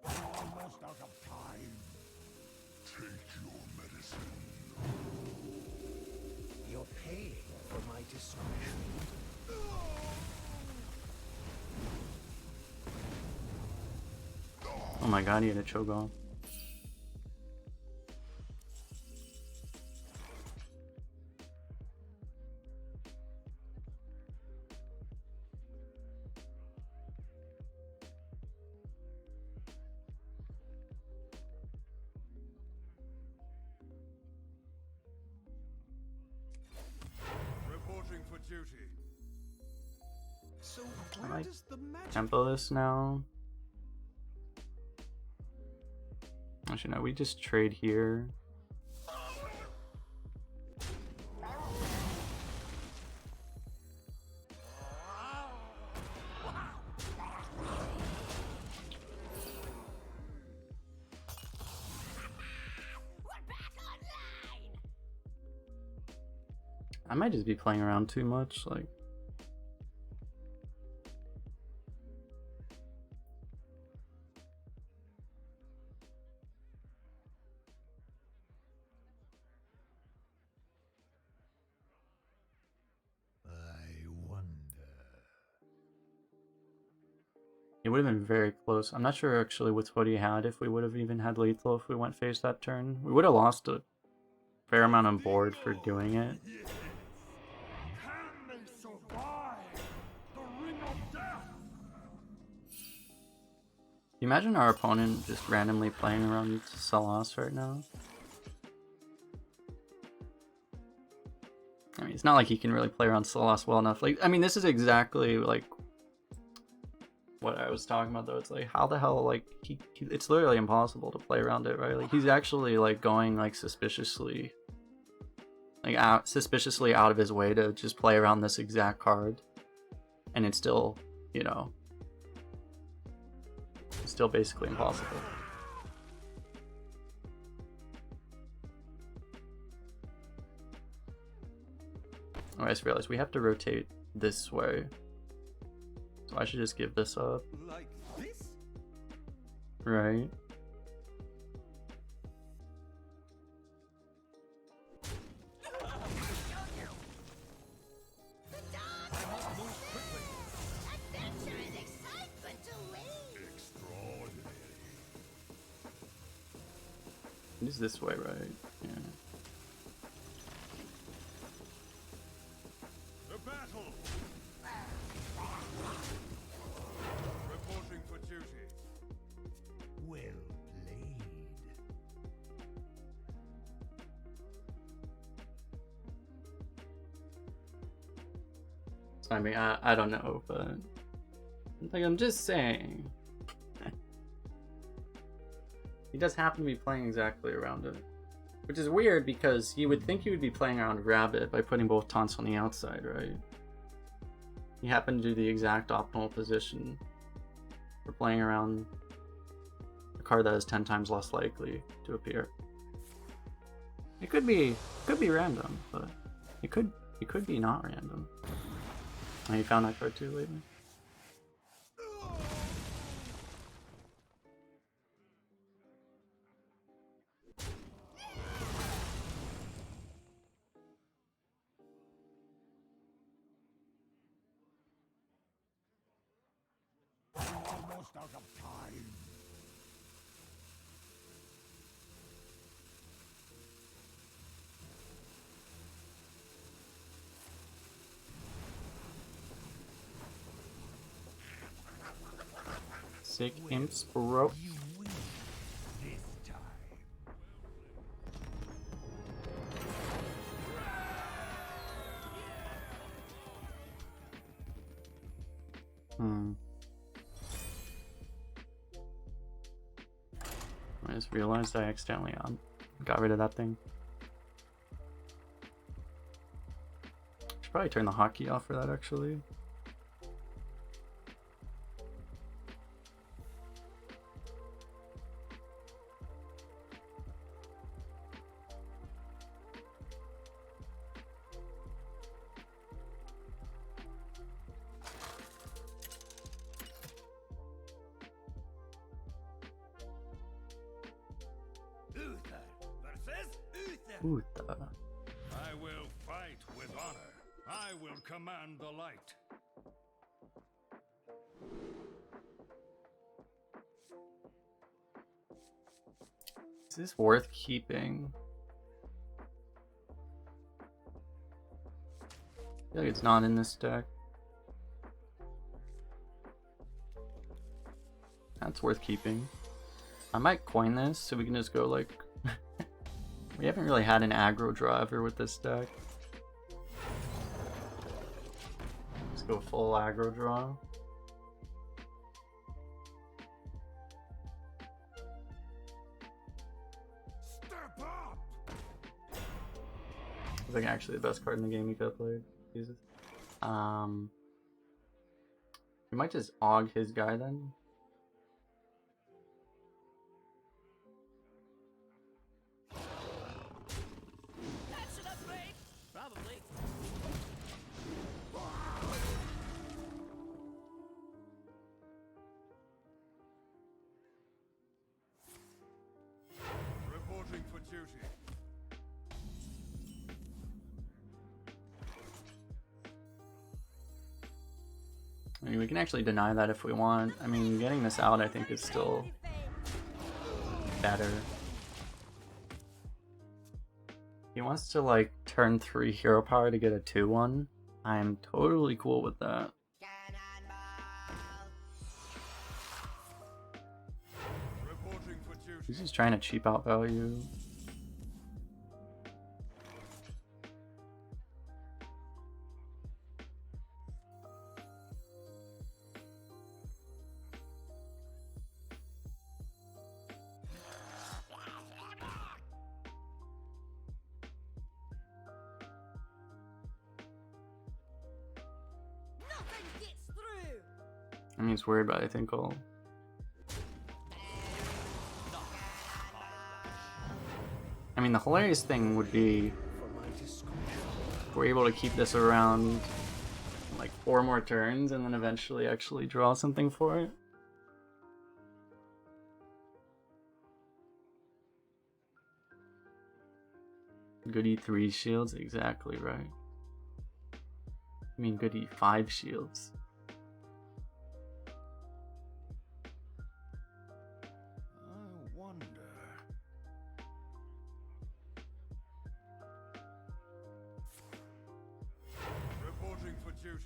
Almost out of time. Take your medicine. You're paying for my discretion. Oh my god, he had a Cho'Gall. Reporting for duty. So I where like does the magic tempo this now. Actually, no, we just trade here. I might just be playing around too much, like. I wonder. It would have been very close. I'm not sure actually with what he had if we would have even had lethal if we went face that turn. We would have lost a fair amount on board for doing it. Can they survive the ring of death? Can you imagine our opponent just randomly playing around Silas right now? I mean, it's not like he can really play around Silas well enough. Like, I mean, this is exactly like what I was talking about, though. It's like, how the hell, like, it's literally impossible to play around it, right? Like, he's actually like going like suspiciously out of his way to just play around this exact card, and it's still, you know, it's still basically impossible. Oh, I just realized we have to rotate this way, so I should just give this up, Like this? right? Adventure and excitement away. Extraordinary. It is this way, right? Yeah. The battle I mean, I don't know, but like I'm just saying. He does happen to be playing exactly around it. Which is weird because you would think he would be playing around Rabbit by putting both taunts on the outside, right? He happened to do the exact optimal position for playing around a card that is 10 times less likely to appear. It could be random, but it could be not random. Oh, you found that card too lately? Almost out of time. Sick imps, bro. You win this time. I just realized I accidentally got rid of that thing. Should probably turn the hotkey off for that actually. Uther versus Uther. Puta. I will fight with honor. I will command the light. Is this worth keeping? I feel like it's not in this deck. That's worth keeping. I might coin this so we can just go like... We haven't really had an aggro driver with this deck. Let's go full aggro draw. Step up. I think actually the best card in the game you could have played. Jesus. We might just AUG his guy then. That's an upgrade. Probably. Reporting for duty. I mean, we can actually deny that if we want. I mean, getting this out I think is still better. He wants to like turn 3 hero power to get a 2/1. I'm totally cool with that. Reporting for duty. He's just trying to cheap out value. Nothing gets through. I mean, it's weird, but I think I'll... I mean, the hilarious thing would be if we're able to keep this around like 4 more turns and then eventually actually draw something for it. Good E3 shields, exactly right. I mean, good E5 shields. I wonder. Reporting for duty.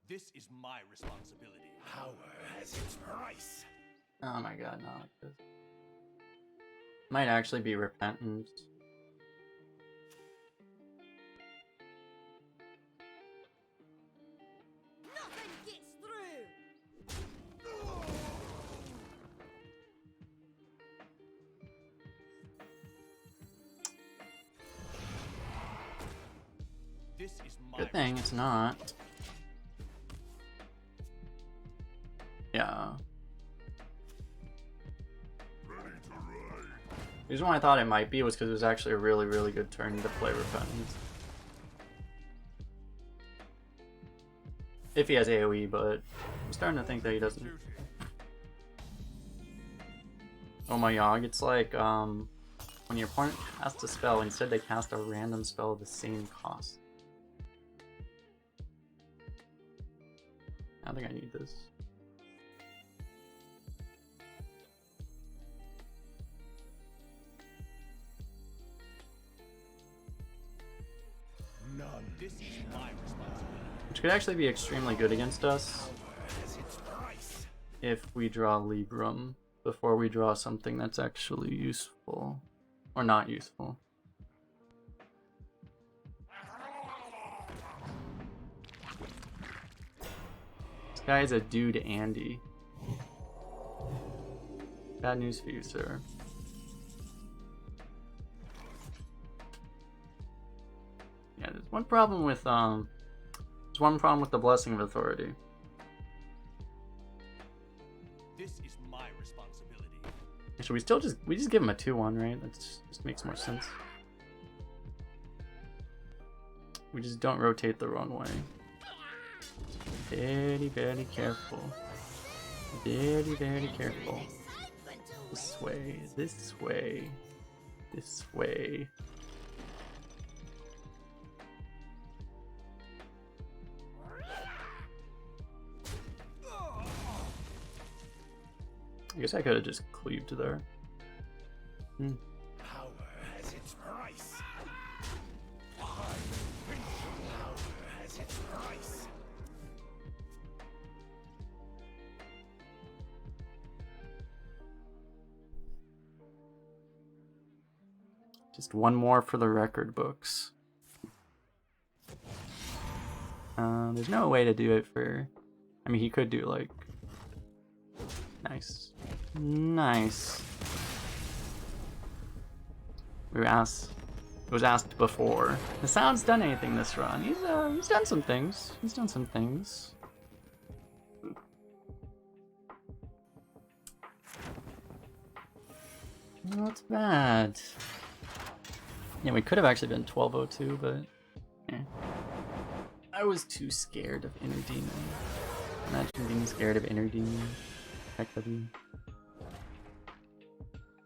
This is my responsibility. Power has its price. Oh my god, not like this. Might actually be repentance. Nothing gets through. This is my Good thing it's not. Yeah. The reason why I thought it might be was because it was actually a really, really good turn to play repentance. If he has AoE, but I'm starting to think that he doesn't. Oh my god, it's like when your opponent casts a spell, instead they cast a random spell of the same cost. I don't think I need this. None. This is my responsibility. Which could actually be extremely good against us Has its price. if we draw Librum before we draw something that's actually useful. Or not useful. This guy is a dude Andy. Bad news for you, sir. Yeah, there's one problem with the Blessing of Authority. This is my responsibility. Should we just give him a 2-1, right? That just makes more sense. We just don't rotate the wrong way. Very, very careful. Very, very careful. This way, this way, this way. I guess I could have just cleaved there. Power has its price. Power has its price. Just one more for the record books. There's no way to do it for... I mean, he could do like... Nice. Nice. We were asked... It was asked before. Hassan's done anything this run. He's done some things. He's done some things. Not bad. Yeah, we could have actually been 1202, but yeah. I was too scared of Inner Demon. Imagine being scared of Inner Demon. Heck of you.